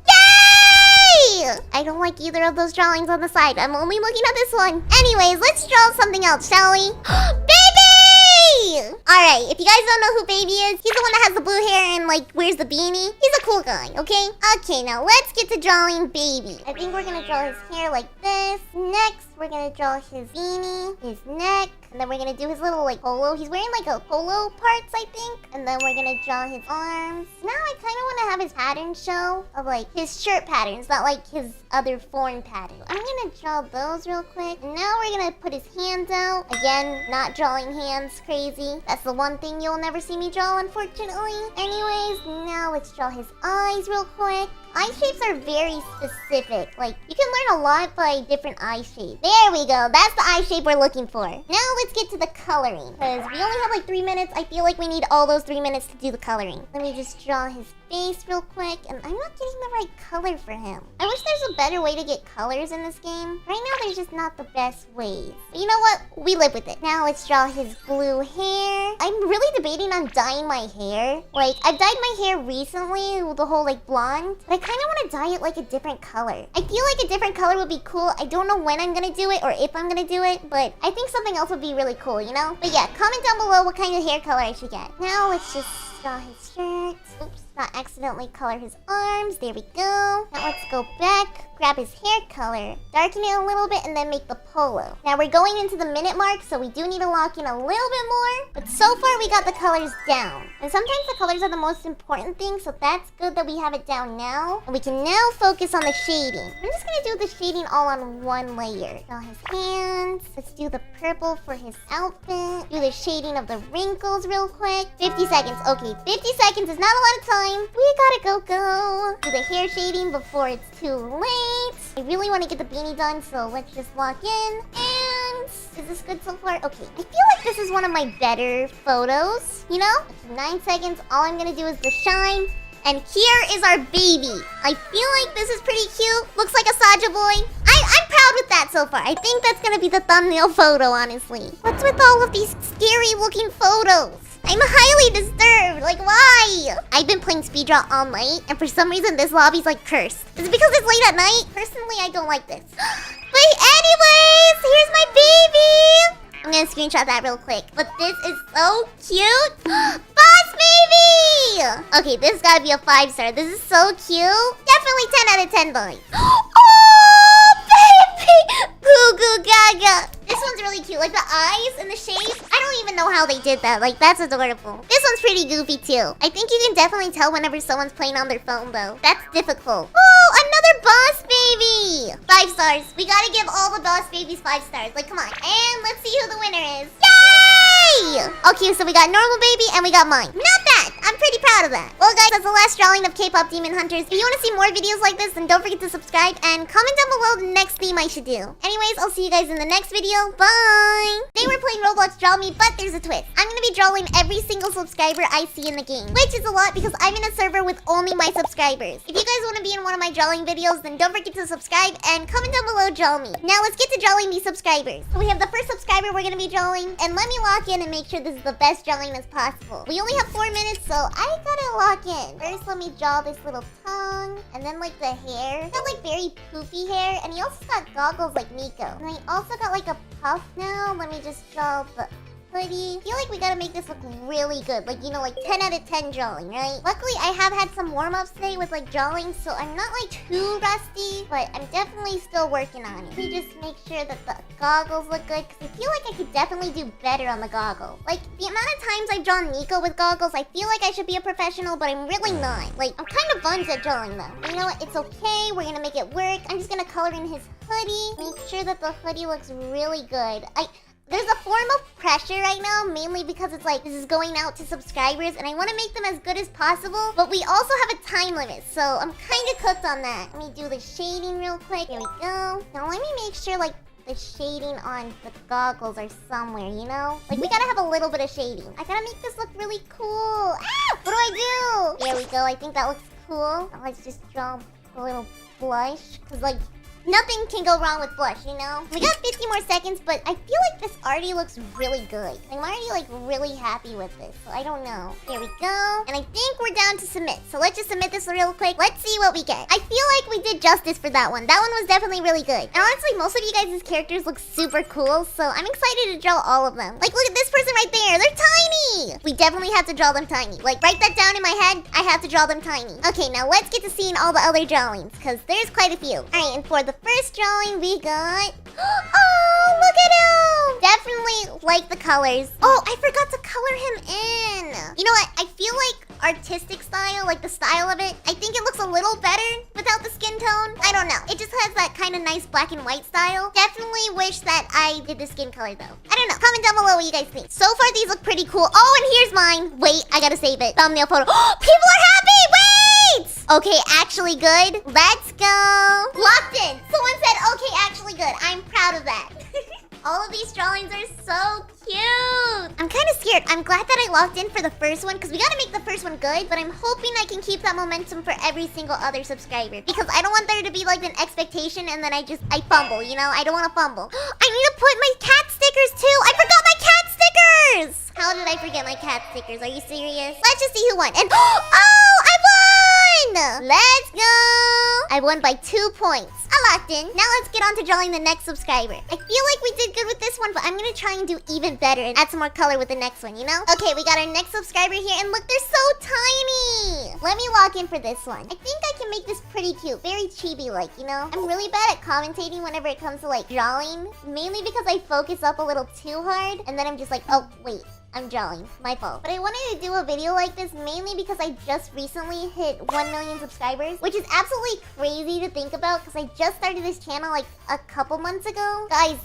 A: I don't like either of those drawings on the side. I'm only looking at this one. Anyways, let's draw something else, shall we? Baby! Alright, if you guys don't know who Baby is, he's the one that has the blue hair and like wears the beanie. He's a cool guy, okay? Okay, now let's get to drawing Baby. I think we're gonna draw his hair like this. Next, we're gonna draw his beanie, his neck. And then we're gonna do his little like polo. He's wearing like a polo parts, I think. And then we're gonna draw his arms. Now I kind of want to have his pattern show of like his shirt patterns, not like his other foreign patterns. I'm gonna draw those real quick. And now we're gonna put his hands out. Again, not drawing hands crazy. That's the one thing you'll never see me draw, unfortunately. Anyways, now let's draw his eyes real quick. Eye shapes are very specific. Like, you can learn a lot by different eye shapes. There we go. That's the eye shape we're looking for. Now let's get to the coloring. Because we only have like 3 minutes. I feel like we need all those 3 minutes to do the coloring. Let me just draw his face real quick. And I'm not getting the right color for him. I wish there's a better way to get colors in this game. Right now, there's just not the best ways. But you know what? We live with it. Now let's draw his blue hair. I'm really debating on dyeing my hair. Like, I've dyed my hair recently with the whole like blonde. But I kind of want to dye it like a different color. I feel like a different color would be cool. I don't know when I'm gonna do it or if I'm gonna do it, but I think something else would be really cool, you know? But yeah, comment down below what kind of hair color I should get. Now let's just draw his shirt. Oops, not accidentally color his arms. There we go. Now let's go back, grab his hair color, darken it a little bit, and then make the polo. Now we're going into the minute mark, so we do need to lock in a little bit more. But so far, we got the colors down. And sometimes the colors are the most important thing, so that's good that we have it down now. And we can now focus on the shading. I'm just gonna do the shading all on one layer. Draw his hands. Let's do the purple for his outfit. Do the shading of the wrinkles real quick. 50 seconds. Okay, 50 seconds is not a lot of time. We gotta go. Do the hair shading before it's too late. I really want to get the beanie done, so let's just lock in. And is this good so far? Okay, I feel like this is one of my better photos. You know? Okay, 9 seconds. All I'm gonna do is the shine. And here is our baby. I feel like this is pretty cute. Looks like a Saja boy. I'm proud with that so far. I think that's gonna be the thumbnail photo, honestly. What's with all of these scary looking photos? I'm highly disturbed. Like, why? I've been playing speedrun all night, and for some reason this lobby's like cursed. Is it because it's late at night? Personally, I don't like this. But anyways, here's my baby. I'm gonna screenshot that real quick. But this is so cute. Boss baby! Okay, this gotta be a 5-star. This is so cute. Definitely 10 out of 10 boys. Oh, baby! Goo goo gaga. This one's really cute. Like the eyes and the shape. I don't even know how they did that. Like, that's adorable. This one's pretty goofy too. I think you can definitely tell whenever someone's playing on their phone though. That's difficult. Oh, another boss baby. 5 stars. We gotta give all the boss babies 5 stars. Like, come on. And let's see who the winner is. Yay! Okay, so we got normal baby and we got mine. Not bad. I'm pretty proud of that. Well, guys, that's the last drawing of K-pop Demon Hunters. If you want to see more videos like this, then don't forget to subscribe and comment down below the next theme I should do. Anyways, I'll see you guys in the next video. Bye! Today we're playing Roblox Draw Me, but there's a twist. I'm gonna be drawing every single subscriber I see in the game, which is a lot because I'm in a server with only my subscribers. If you guys want to be in one of my drawing videos, then don't forget to subscribe and comment down below Draw Me. Now let's get to drawing these subscribers. So we have the first subscriber we're gonna be drawing, and let me lock in and make sure this is the best drawing as possible. We only have 4 minutes, so I gotta lock in. First, let me draw this little tongue, and then like the hair. He's got like very poofy hair, and he also got goggles like Nico. And he also got like a puff now. Let me just draw the hoodie. I feel like we gotta make this look really good. Like, you know, like 10 out of 10 drawing, right? Luckily, I have had some warm-ups today with like drawing, so I'm not like too rusty, but I'm definitely still working on it. Let me just make sure that the goggles look good, because I feel like I could definitely do better on the goggles. Like, the amount of times I've drawn Nico with goggles, I feel like I should be a professional, but I'm really not. Like, I'm kind of buns at drawing them. But you know what? It's okay. We're gonna make it work. I'm just gonna color in his hoodie. Make sure that the hoodie looks really good. There's a form of pressure right now, mainly because it's like, this is going out to subscribers, and I want to make them as good as possible, but we also have a time limit, so I'm kind of cooked on that. Let me do the shading real quick. Here we go. Now let me make sure, like, the shading on the goggles are somewhere, you know? Like, we gotta have a little bit of shading. I gotta make this look really cool. Ah! What do I do? There we go. I think that looks cool. Now let's just draw a little blush, because, like, nothing can go wrong with blush, you know? We got 50 more seconds, but I feel like this already looks really good. I'm already, like, really happy with this, so I don't know. There we go. And I think we're down to submit. So let's just submit this real quick. Let's see what we get. I feel like we did justice for that one. That one was definitely really good. And honestly, most of you guys' characters look super cool, so I'm excited to draw all of them. Like, look at this person right there. They're tiny! We definitely have to draw them tiny. Like, write that down in my head. I have to draw them tiny. Okay, now let's get to seeing all the other drawings, because there's quite a few. Alright, and for the the first drawing we got... Oh, look at him! Definitely like the colors. Oh, I forgot to color him in. You know what? I feel like artistic style, like the style of it, I think it looks a little better without the skin tone. I don't know. It just has that kind of nice black and white style. Definitely wish that I did the skin color though. I don't know. Comment down below what you guys think. So far, these look pretty cool. Oh, and here's mine. Wait, I gotta save it. Thumbnail photo. People are happy! Wait! Okay, actually good. Let's go. Locked in. Someone said, okay, actually good. I'm proud of that. All of these drawings are so cute. I'm kind of scared. I'm glad that I locked in for the first one because we got to make the first one good. But I'm hoping I can keep that momentum for every single other subscriber because I don't want there to be like an expectation and then I fumble, you know? I don't want to fumble. I need to put my cat stickers too. I forgot my cat stickers. How did I forget my cat stickers? Are you serious? Let's just see who won. And oh, I won! Let's go. I won by 2 points. I locked in. Now let's get on to drawing the next subscriber. I feel like we did good with this one, but I'm gonna try and do even better and add some more color with the next one, you know? Okay, we got our next subscriber here, and look, they're so tiny. Let me lock in for this one. I think I can make this pretty cute, very chibi-like, you know? I'm really bad at commentating whenever it comes to like drawing, mainly because I focus up a little too hard, and then I'm just like, oh, wait. I'm drawing. My fault. But I wanted to do a video like this mainly because I just recently hit 1 million subscribers, which is absolutely crazy to think about because I just started this channel like a couple months ago. Guys,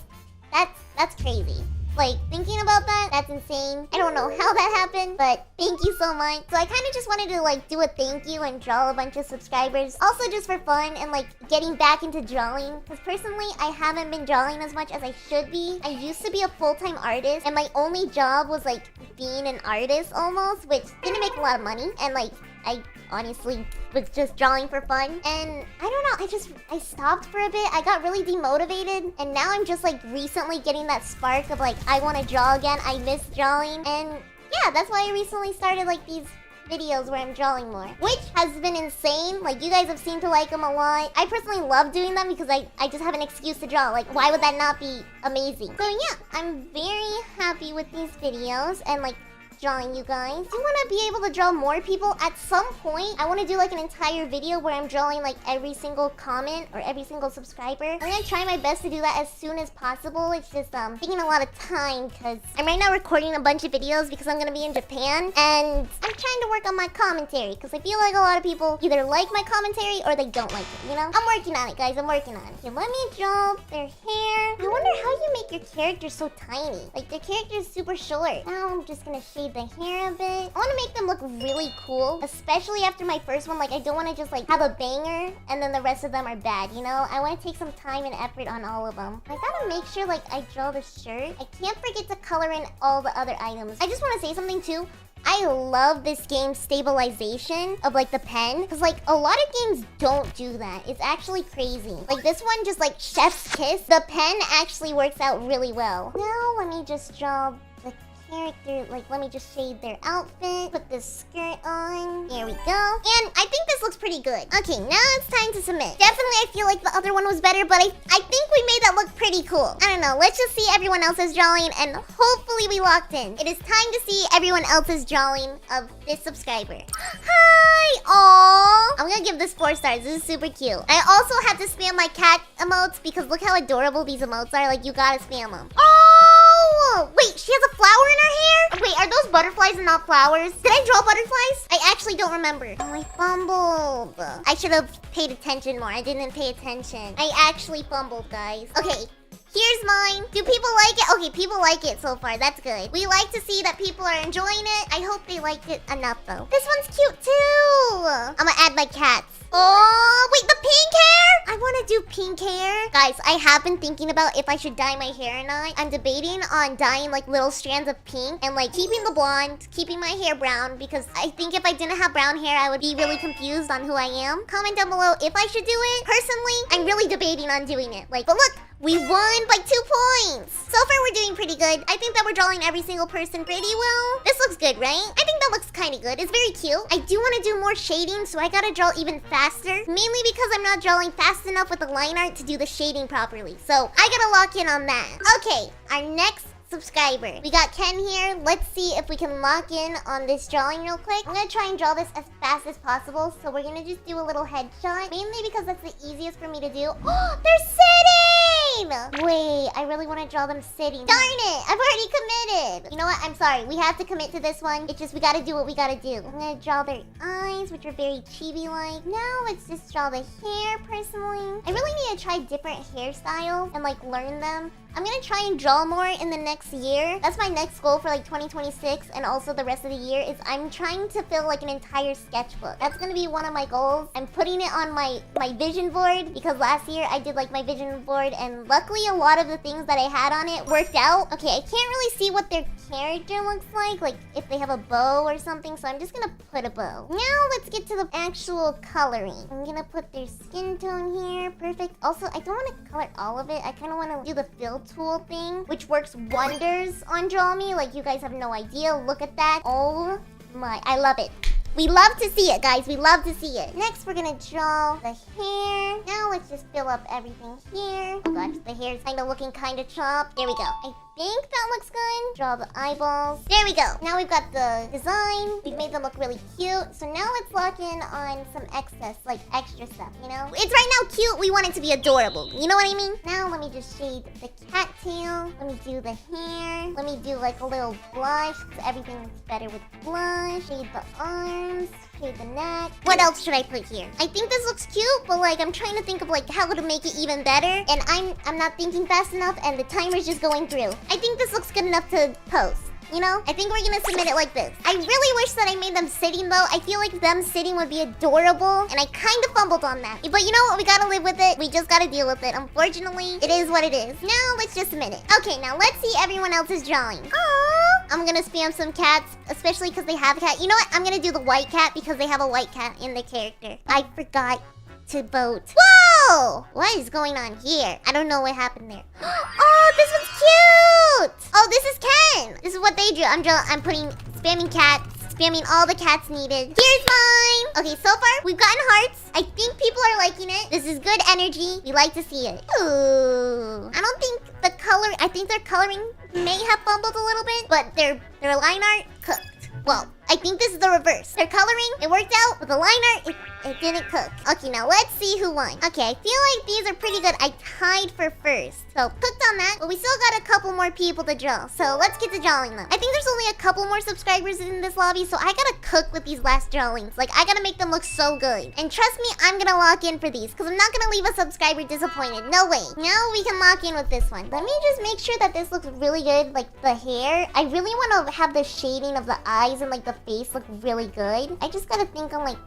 A: that's crazy. Like, thinking about that, that's insane. I don't know how that happened, but thank you so much. So I kind of just wanted to like do a thank you and draw a bunch of subscribers. Also just for fun and like getting back into drawing. Because personally, I haven't been drawing as much as I should be. I used to be a full-time artist and my only job was like being an artist almost, which didn't make a lot of money. And like, I honestly was just drawing for fun. And I don't know, I stopped for a bit. I got really demotivated. And now I'm just like recently getting that spark of like, I want to draw again. I miss drawing. And yeah, that's why I recently started like these videos where I'm drawing more, which has been insane. Like, you guys have seemed to like them a lot. I personally love doing them because I just have an excuse to draw. Like, why would that not be amazing? So yeah, I'm very happy with these videos and like drawing you guys. I want to be able to draw more people. At some point, I want to do like an entire video where I'm drawing like every single comment or every single subscriber. I'm going to try my best to do that as soon as possible. It's just taking a lot of time because I'm right now recording a bunch of videos because I'm going to be in Japan and I'm trying to work on my commentary because I feel like a lot of people either like my commentary or they don't like it, you know? I'm working on it, guys. I'm working on it. Okay, let me draw their hair. I wonder how you make your character so tiny. Like, their character is super short. Now I'm just going to shade the hair a bit. I want to make them look really cool, especially after my first one. Like, I don't want to just like have a banger and then the rest of them are bad, you know? I want to take some time and effort on all of them. I gotta make sure like I draw the shirt. I can't forget to color in all the other items. I just want to say something too. I love this game's stabilization of like the pen because like a lot of games don't do that. It's actually crazy. Like this one, just like chef's kiss. The pen actually works out really well. Now let me just draw the character. Like, let me just shade their outfit, put this skirt on. There we go. And I think this looks pretty good. Okay, now it's time to submit. Definitely, I feel like the other one was better, but I think we made that look pretty cool. I don't know. Let's just see everyone else's drawing, and hopefully we locked in. It is time to see everyone else's drawing of this subscriber. Hi! Aww! I'm gonna give this 4 stars. This is super cute. I also had to spam my cat emotes because look how adorable these emotes are. Like, you gotta spam them. Oh! Wait, she has a flower in her hair? Wait, are those butterflies and not flowers? Did I draw butterflies? I actually don't remember. Oh, I fumbled. I should have paid attention more. I didn't pay attention. I actually fumbled, guys. Okay. Here's mine. Do people like it? Okay, people like it so far. That's good. We like to see that people are enjoying it. I hope they liked it enough, though. This one's cute, too. I'm gonna add my cats. Oh, wait, the pink hair? I want to do pink hair. Guys, I have been thinking about if I should dye my hair or not. I'm debating on dyeing like little strands of pink and like keeping the blonde, keeping my hair brown because I think if I didn't have brown hair, I would be really confused on who I am. Comment down below if I should do it. Personally, I'm really debating on doing it. Like, but look, we won by 2 points. So far, we're doing pretty good. I think that we're drawing every single person pretty well. This looks good, right? I think that looks kind of good. It's very cute. I do want to do more shading, so I gotta draw even faster. Mainly because I'm not drawing fast enough with the line art to do the shading properly. So I gotta lock in on that. Okay, our next subscriber. We got Ken here. Let's see if we can lock in on this drawing real quick. I'm gonna try and draw this as fast as possible. So we're gonna just do a little headshot. Mainly because that's the easiest for me to do. Oh, they're sitting! Wait, I really want to draw them sitting. Darn it! I've already committed. You know what? I'm sorry. We have to commit to this one. It's just we gotta do what we gotta do. I'm gonna draw their eyes, which are very chibi-like. Now let's just draw the hair, personally. I really need to try different hairstyles and like learn them. I'm gonna try and draw more in the next year. That's my next goal for like 2026 and also the rest of the year is I'm trying to fill like an entire sketchbook. That's gonna be one of my goals. I'm putting it on my vision board because last year I did like my vision board and luckily a lot of the things that I had on it worked out. Okay, I can't really see what their character looks like if they have a bow or something, so I'm just gonna put a bow. Now let's get to the actual coloring. I'm gonna put their skin tone here. Perfect. Also, I don't want to color all of it. I kind of want to do the fill tool thing, which works wonders on Draw Me. Like, you guys have no idea. Look at that. Oh my, I love it. We love to see it, guys. We love to see it. Next, we're gonna draw the hair. Now let's just fill up everything here. Oh gosh, the hair's kind of looking kind of chopped. There we go. I think that looks good. Draw the eyeballs. There we go. Now we've got the design. We've made them look really cute. So now let's lock in on some excess, like extra stuff, you know? It's right now cute. We want it to be adorable. You know what I mean? Now let me just shade the cat tail. Let me do the hair. Let me do like a little blush because everything looks better with blush. Shade the arms. Shade the neck. What else should I put here? I think this looks cute, but like I'm trying to think of like how to make it even better. And I'm not thinking fast enough and the timer's just going through. I think this looks good enough to post. You know? I think we're gonna submit it like this. I really wish that I made them sitting though. I feel like them sitting would be adorable. And I kind of fumbled on that. But you know what? We gotta live with it. We just gotta deal with it. Unfortunately, it is what it is. Now, let's just submit it. Okay, now let's see everyone else's drawing. Aww. I'm gonna spam some cats, especially because they have a cat. You know what? I'm gonna do the white cat because they have a white cat in the character. I forgot to vote. Whoa! What is going on here? I don't know what happened there. Oh, this one's cute! Oh, this is Ken! This is what they drew. I'm spamming cats. Spamming all the cats needed. Here's mine! Okay, so far, we've gotten hearts. I think people are liking it. This is good energy. We like to see it. Ooh. I don't think the color... I think their coloring may have fumbled a little bit, but their line art cooked. Well, I think this is the reverse. Their coloring, it worked out. With the line art, it didn't cook. Okay, now let's see who won. Okay, I feel like these are pretty good. I tied for first. So, cooked on that. But we still got a couple more people to draw. So, let's get to drawing them. I think there's only a couple more subscribers in this lobby. So, I gotta cook with these last drawings. Like, I gotta make them look so good. And trust me, I'm gonna lock in for these. Because I'm not gonna leave a subscriber disappointed. No way. Now we can lock in with this one. Let me just make sure that this looks really good. Like, the hair. I really want to have the shading of the eyes and, like, the face look really good. I just gotta think on, like,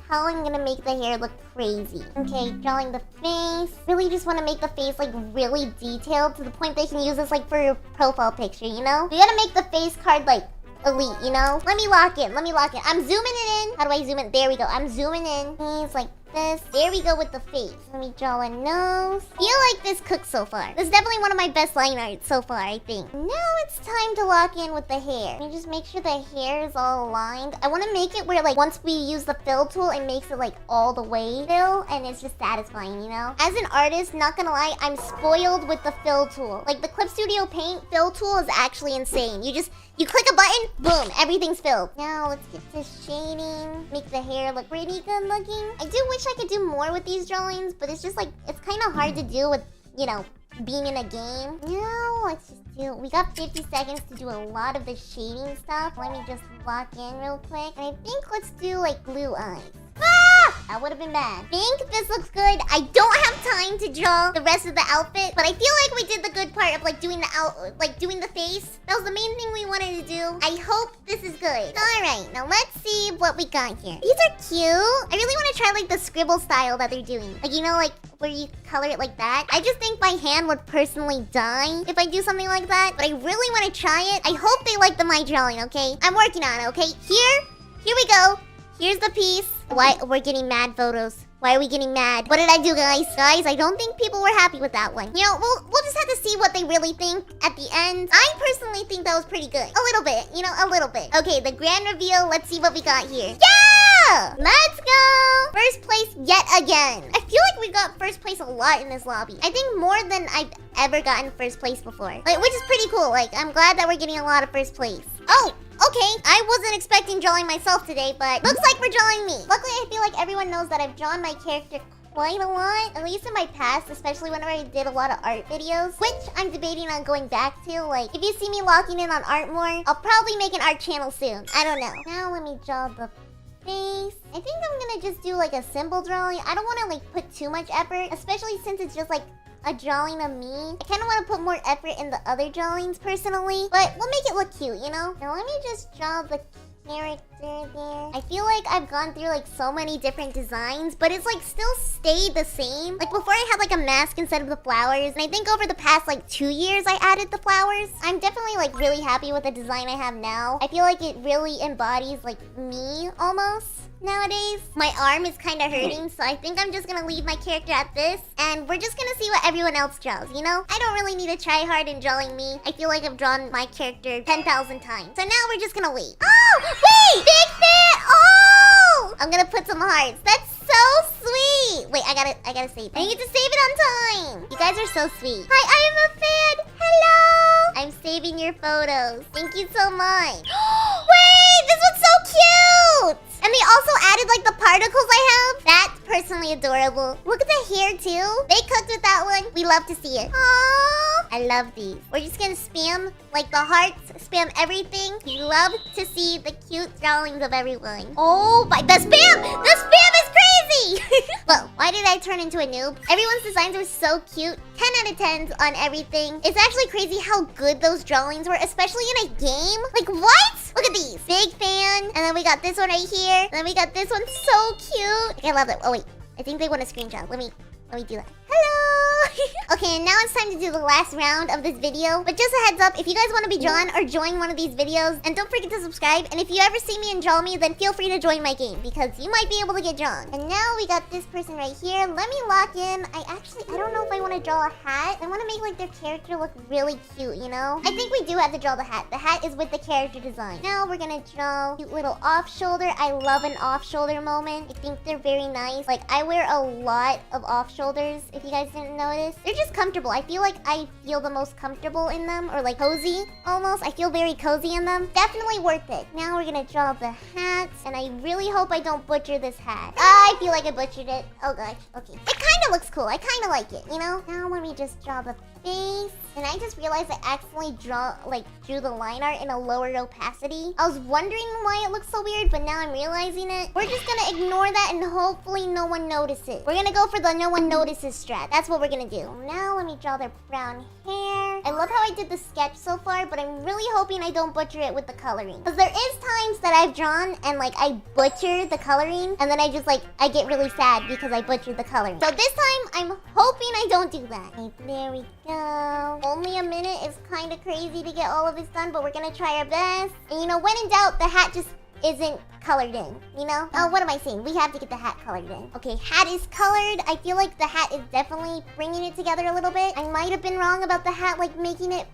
A: how I'm gonna make the hair look crazy. Okay, drawing the face. Really just want to make the face like really detailed to the point that you can use this like for your profile picture, you know? We gotta make the face card like elite, you know? Let me lock in. I'm zooming it in. How do I zoom in? There we go. I'm zooming in. He's like this. There we go with the face. Let me draw a nose. Feel like this cooked so far. This is definitely one of my best line arts so far, I think. Now it's time to lock in with the hair. Let me just make sure the hair is all aligned. I want to make it where like once we use the fill tool, it makes it like all the way fill and it's just satisfying, you know? As an artist, not gonna lie, I'm spoiled with the fill tool. Like the Clip Studio Paint fill tool is actually insane. You click a button, boom, everything's filled. Now let's get this shading. Make the hair look pretty good looking. I do wish I could do more with these drawings, but it's just like, it's kind of hard to do with, you know, being in a game. Now let's just do, we got 50 seconds to do a lot of the shading stuff. Let me just lock in real quick. And I think let's do like blue eyes. Ah! That would have been bad. I think this looks good. I don't have time to draw the rest of the outfit, but I feel like we did the good part of like doing the face. That was the main thing we wanted to do. I hope this is good. All right, now let's see what we got here. These are cute. I really want to try like the scribble style that they're doing. Like, you know, like where you color it like that. I just think my hand would personally die if I do something like that, but I really want to try it. I hope they like my drawing, okay? I'm working on it, okay? Here we go. Here's the piece. Why we're getting mad photos? Why are we getting mad? What did I do, guys? Guys, I don't think people were happy with that one. You know, we'll just have to see what they really think at the end. I personally think that was pretty good. A little bit, you know, a little bit. Okay, the grand reveal. Let's see what we got here. Yeah! Let's go! First place yet again. I feel like we got first place a lot in this lobby. I think more than I've ever gotten first place before. Like, which is pretty cool. Like, I'm glad that we're getting a lot of first place. Oh, okay. I wasn't expecting drawing myself today, but looks like we're drawing me. Luckily, I feel like everyone knows that I've drawn my character quite a lot, at least in my past, especially whenever I did a lot of art videos, which I'm debating on going back to. Like, if you see me locking in on art more, I'll probably make an art channel soon. I don't know. Now let me draw the face. I think I'm gonna just do like a simple drawing. I don't want to like put too much effort, especially since it's just like a drawing of me. I kind of want to put more effort in the other drawings personally, but we'll make it look cute, you know? Now let me just draw the character there. I feel like I've gone through like so many different designs, but it's like still stayed the same. Like before I had like a mask instead of the flowers, and I think over the past like 2 years I added the flowers. I'm definitely like really happy with the design I have now. I feel like it really embodies like me almost nowadays. My arm is kind of hurting, so I think I'm just gonna leave my character at this, and we're just gonna see what everyone else draws, you know? I don't really need to try hard in drawing me. I feel like I've drawn my character 10,000 times. So now we're just gonna wait. Oh, wait! Big fan! Oh! I'm gonna put some hearts. That's so sweet! Wait, I gotta save it. I need to save it on time. You guys are so sweet. Hi, I am a fan. Hello! I'm saving your photos. Thank you so much. Wait, this one's so cute! And they also added like the particles I have. That's personally adorable. Look at the hair too. They cooked with that one. We love to see it. Aww. I love these. We're just gonna spam like the hearts, spam everything. We love to see the cute drawings of everyone. Oh, my, the spam! The spam is crazy! Whoa, why did I turn into a noob? Everyone's designs are so cute. 10 out of 10s on everything. It's actually crazy how good those drawings were, especially in a game. Like, what? Look at these. Big fan. And then we got this one right here. And then we got this one. So cute. I love it. Oh, wait. I think they want a screenshot. Let me do that. Hello. Okay, and now it's time to do the last round of this video. But just a heads up, if you guys want to be drawn or join one of these videos, and don't forget to subscribe. And if you ever see me and draw me, then feel free to join my game, because you might be able to get drawn. And now we got this person right here. Let me lock in. I don't know if I want to draw a hat. I want to make like their character look really cute, you know? I think we do have to draw the hat. The hat is with the character design. Now we're gonna draw a cute little off shoulder. I love an off shoulder moment. I think they're very nice. Like, I wear a lot of off shoulders, if you guys didn't notice. They're just comfortable. I feel like I feel the most comfortable in them, or like cozy almost. I feel very cozy in them. Definitely worth it. Now we're gonna draw the hat, and I really hope I don't butcher this hat. I feel like I butchered it. Oh gosh. Okay. It kind of looks cool. I kind of like it, you know? Now let me just draw the face. And I just realized I accidentally drew the line art in a lower opacity. I was wondering why it looks so weird, but now I'm realizing it. We're just gonna ignore that and hopefully no one notices. We're gonna go for the no one notices strat. That's what we're gonna do. Now let me draw their brown hair. I love how I did the sketch so far, but I'm really hoping I don't butcher it with the coloring. Because there is times that I've drawn and like I butcher the coloring, and then I just like, I get really sad because I butchered the coloring. So this time, I'm hoping I don't do that. Okay, there we go. Only a minute is kind of crazy to get all of this done, but we're gonna try our best. And you know, when in doubt, the hat just isn't colored in, you know? Oh, what am I saying? We have to get the hat colored in. Okay, hat is colored. I feel like the hat is definitely bringing it together a little bit. I might have been wrong about the hat, like making it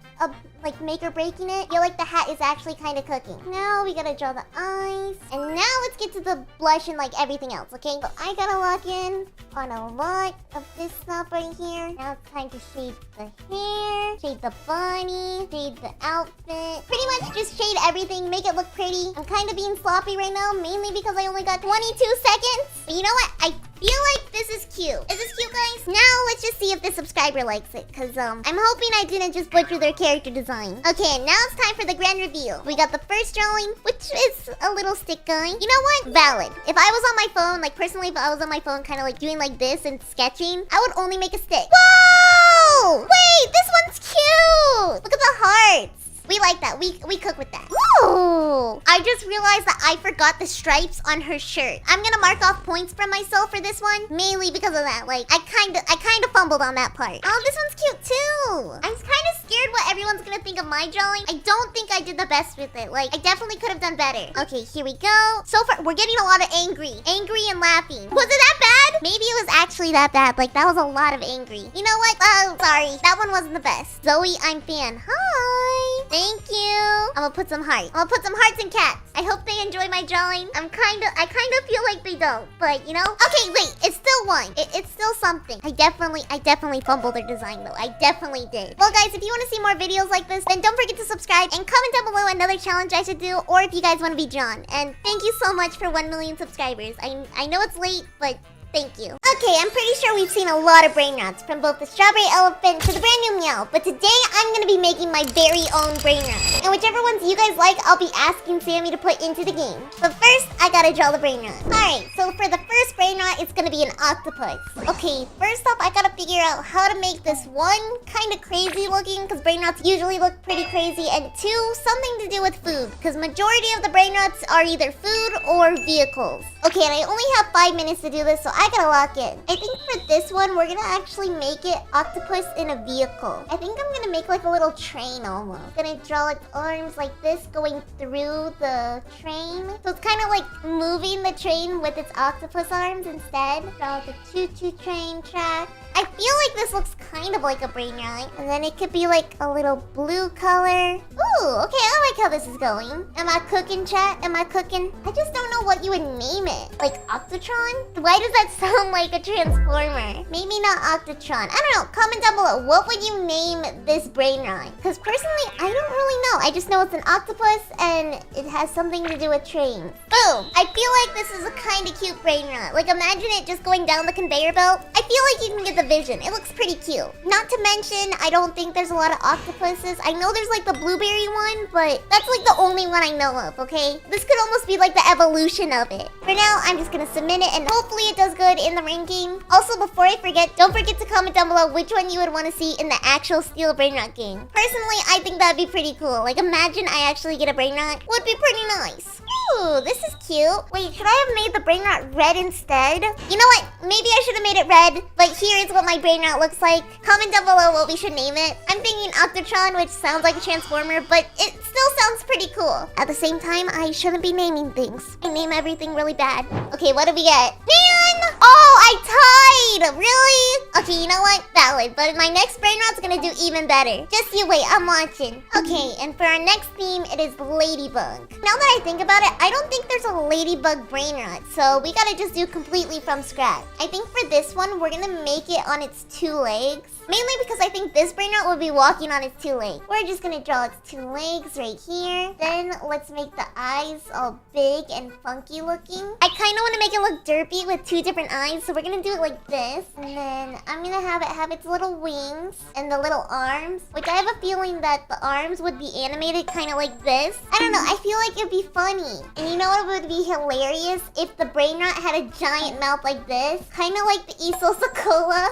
A: like make or breaking it. I feel like the hat is actually kind of cooking. Now we gotta draw the eyes. And now let's get to the blush and like everything else, okay? So I gotta lock in on a lot of this stuff right here. Now it's time to shade the hair, shade the bunny, shade the outfit. Pretty much just shade everything, make it look pretty. I'm kind of being sloppy right now, mainly because I only got 22 seconds. But you know what? I feel like this is cute. Is this cute, guys? Now let's just see if the subscriber likes it, because I'm hoping I didn't just butcher their character design. Okay, now it's time for the grand reveal. We got the first drawing, which is a little stick guy. You know what? Valid. If I was on my phone, like personally, if I was on my phone kind of like doing like this and sketching, I would only make a stick. Whoa! Wait, this one's cute! Look at the hearts. We like that. We cook with that. Ooh! I just realized that I forgot the stripes on her shirt. I'm gonna mark off points for myself for this one, mainly because of that. Like, I kind of fumbled on that part. Oh, this one's cute too. I'm kind of scared what everyone's gonna think of my drawing. I don't think I did the best with it. Like, I definitely could have done better. Okay, here we go. So far, we're getting a lot of angry and laughing. Was it that bad? Maybe it was actually that bad. Like, that was a lot of angry. You know what? Oh, sorry. That one wasn't the best. Zoe, I'm fan. Hi. Thank you. I'm gonna put some hearts. I'm gonna put some hearts and cats. I hope they enjoy my drawing. I kind of feel like they don't, but you know. Okay, wait. It's still one. It's still something. I definitely fumbled their design though. I definitely did. Well, guys, if you want to see more videos like this, then don't forget to subscribe and comment down below another challenge I should do, or if you guys want to be drawn. And thank you so much for 1 million subscribers. I know it's late, but thank you. Okay, I'm pretty sure we've seen a lot of brain rots, from both the strawberry elephant to the brand new meow. But today, I'm gonna be making my very own brain rot. And whichever ones you guys like, I'll be asking Sammy to put into the game. But first, I gotta draw the brain rot. Alright, so for the first brain rot, it's gonna be an octopus. Okay, first off, I gotta figure out how to make this one kind of crazy looking, because brain rots usually look pretty crazy, and two, something to do with food, because majority of the brain rots are either food or vehicles. Okay, and I only have 5 minutes to do this, so I gotta lock in. I think for this one, we're gonna actually make it octopus in a vehicle. I think I'm gonna make like a little train almost. Gonna draw its arms like this going through the train. So it's kind of like moving the train with its octopus arms instead. Draw the choo-choo train track. I feel like this looks kind of like a brain rot. And then it could be like a little blue color. Ooh, okay, I like how this is going. Am I cooking, chat? Am I cooking? I just don't know what you would name it. Like Octotron? Why does that sound like a transformer? Maybe not Octotron. I don't know. Comment down below. What would you name this brain rot? Because personally, I don't really know. I just know it's an octopus and it has something to do with trains. Boom! I feel like this is a kind of cute brain rot. Like imagine it just going down the conveyor belt. I feel like you can get the vision. It looks pretty cute. Not to mention, I don't think there's a lot of octopuses. I know there's like the blueberry one, but that's like the only one I know of, okay? This could almost be like the evolution of it. For now, I'm just gonna submit it and hopefully it does good in the ranking. Also, before I forget, don't forget to comment down below which one you would want to see in the actual Steel Brain Rot game. Personally, I think that'd be pretty cool. Like imagine I actually get a brain rot. Would be pretty nice. Ooh, this is cute. Wait, should I have made the brain rot red instead? You know what? Maybe I should have made it red, but here is what my brain rot looks like. Comment down below what we should name it. I'm thinking Octotron, which sounds like a transformer, but it still sounds pretty cool. At the same time, I shouldn't be naming things. I name everything really bad. Okay, what do we get? Man! Oh, I tied! Really? Okay, you know what? Valid, but my next brain rot's gonna do even better. Just you wait, I'm watching. Okay, and for our next theme, it is ladybug. Now that I think about it, I don't think there's a ladybug brain rot, so we gotta just do completely from scratch. I think for this one, we're gonna make it on its 2 legs. Mainly because I think this brain rot would be walking on its 2 legs. We're just gonna draw its 2 legs right here. Then let's make the eyes all big and funky looking. I kind of want to make it look derpy with 2 different eyes, so we're gonna do it like this. And then I'm gonna have it have its little wings and the little arms, which I have a feeling that the arms would be animated kind of like this. I don't know, I feel like it'd be funny. And you know what would be hilarious? If the brain rot had a giant mouth like this, kind of like the Iso Sokola.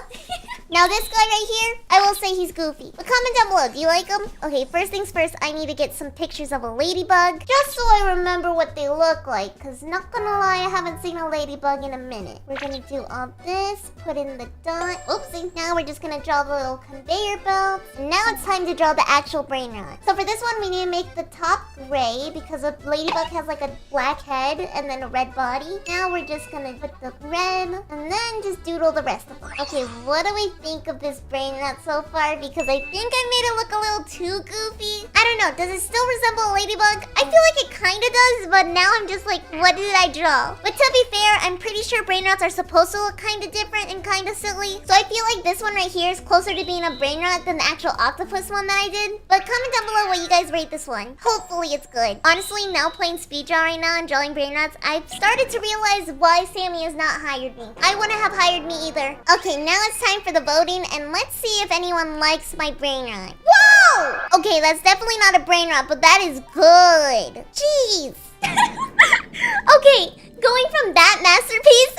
A: Now this guy right here, I will say he's goofy. But comment down below, do you like him? Okay, first things first, I need to get some pictures of a ladybug, just so I remember what they look like, because not gonna lie, I haven't seen a ladybug in a minute. We're gonna do all this, put in the dot. Oopsie, now we're just gonna draw the little conveyor belt. And now it's time to draw the actual brain rot. So for this one, we need to make the top gray, because a ladybug has like a black head and then a red body. Now we're just gonna put the red, and then just doodle the rest of them. Okay, what do we think of this brain rot so far? Because I think I made it look a little too goofy. I don't know, does it still resemble a ladybug? I feel like it kind of does, but now I'm just like, what did I draw? But to be fair, I'm pretty sure brain rots are supposed to look kind of different and kind of silly. So I feel like this one right here is closer to being a brain rot than the actual octopus one that I did. But comment down below what you guys rate this one. Hopefully it's good. Honestly, now playing speed draw right now and drawing brain rots, I've started to realize why Sammy has not hired me. I wouldn't have hired me either. Okay, now it's time for the voting, and let's see if anyone likes my brain rot. Whoa! Okay, that's definitely not a brain rot, but that is good. Jeez. Okay, going from that masterpiece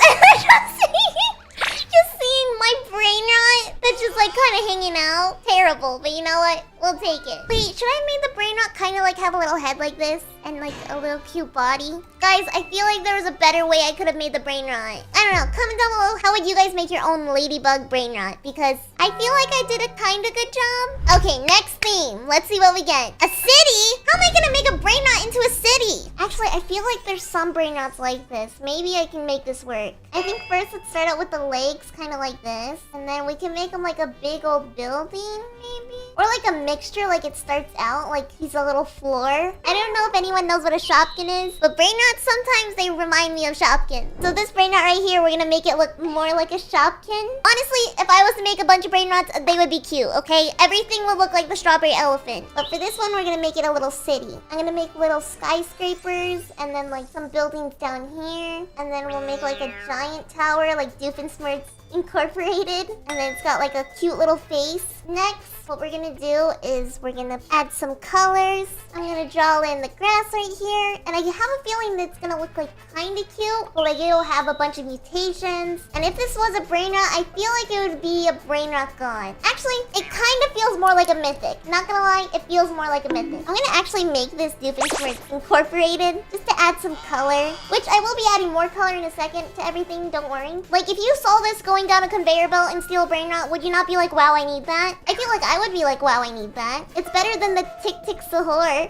A: just seeing my brain rot that's just like kind of hanging out. Terrible, but you know what? We'll take it. Wait, should I have made the brain rot kind of like have a little head like this? And like a little cute body? Guys, I feel like there was a better way I could have made the brain rot. I don't know, comment down below how would you guys make your own ladybug brain rot? Because I feel like I did a kind of good job. Okay, next theme. Let's see what we get. A city? How am I gonna make a brain rot into a city? I Actually, I feel like there's some brain rots like this. Maybe I can make this work. I think first let's start out with the legs, kind of like this. And then we can make him like a big old building, maybe? Or like a mixture, like it starts out like he's a little floor. I don't know if anyone knows what a Shopkin is, but brain rots, sometimes they remind me of Shopkin. So this brain rot right here, we're gonna make it look more like a Shopkin. Honestly, if I was to make a bunch of brain rots, they would be cute, okay? Everything would look like the strawberry elephant. But for this one, we're gonna make it a little city. I'm gonna make little skyscrapers and then like some buildings down here. And then we'll make like a giant tower like Doofenshmirtz Incorporated. And then it's got like a cute little face. Next, what we're gonna do is we're gonna add some colors. I'm gonna draw in the grass right here. And I have a feeling that it's gonna look like kinda cute, but like it'll have a bunch of mutations. And if this was a brain rot, I feel like it would be a brain rot god. Actually, it kinda feels more like a mythic. Not gonna lie, it feels more like a mythic. I'm gonna actually make this Doofenshmirtz Incorporated just to add some color, which I will be adding more color in a second to everything, don't worry. Like if you saw this going down a conveyor belt and steal a brain rot, would you not be like, wow, I need that? I feel like I would be like, wow, I need that. It's better than the Tick Tick Sahur.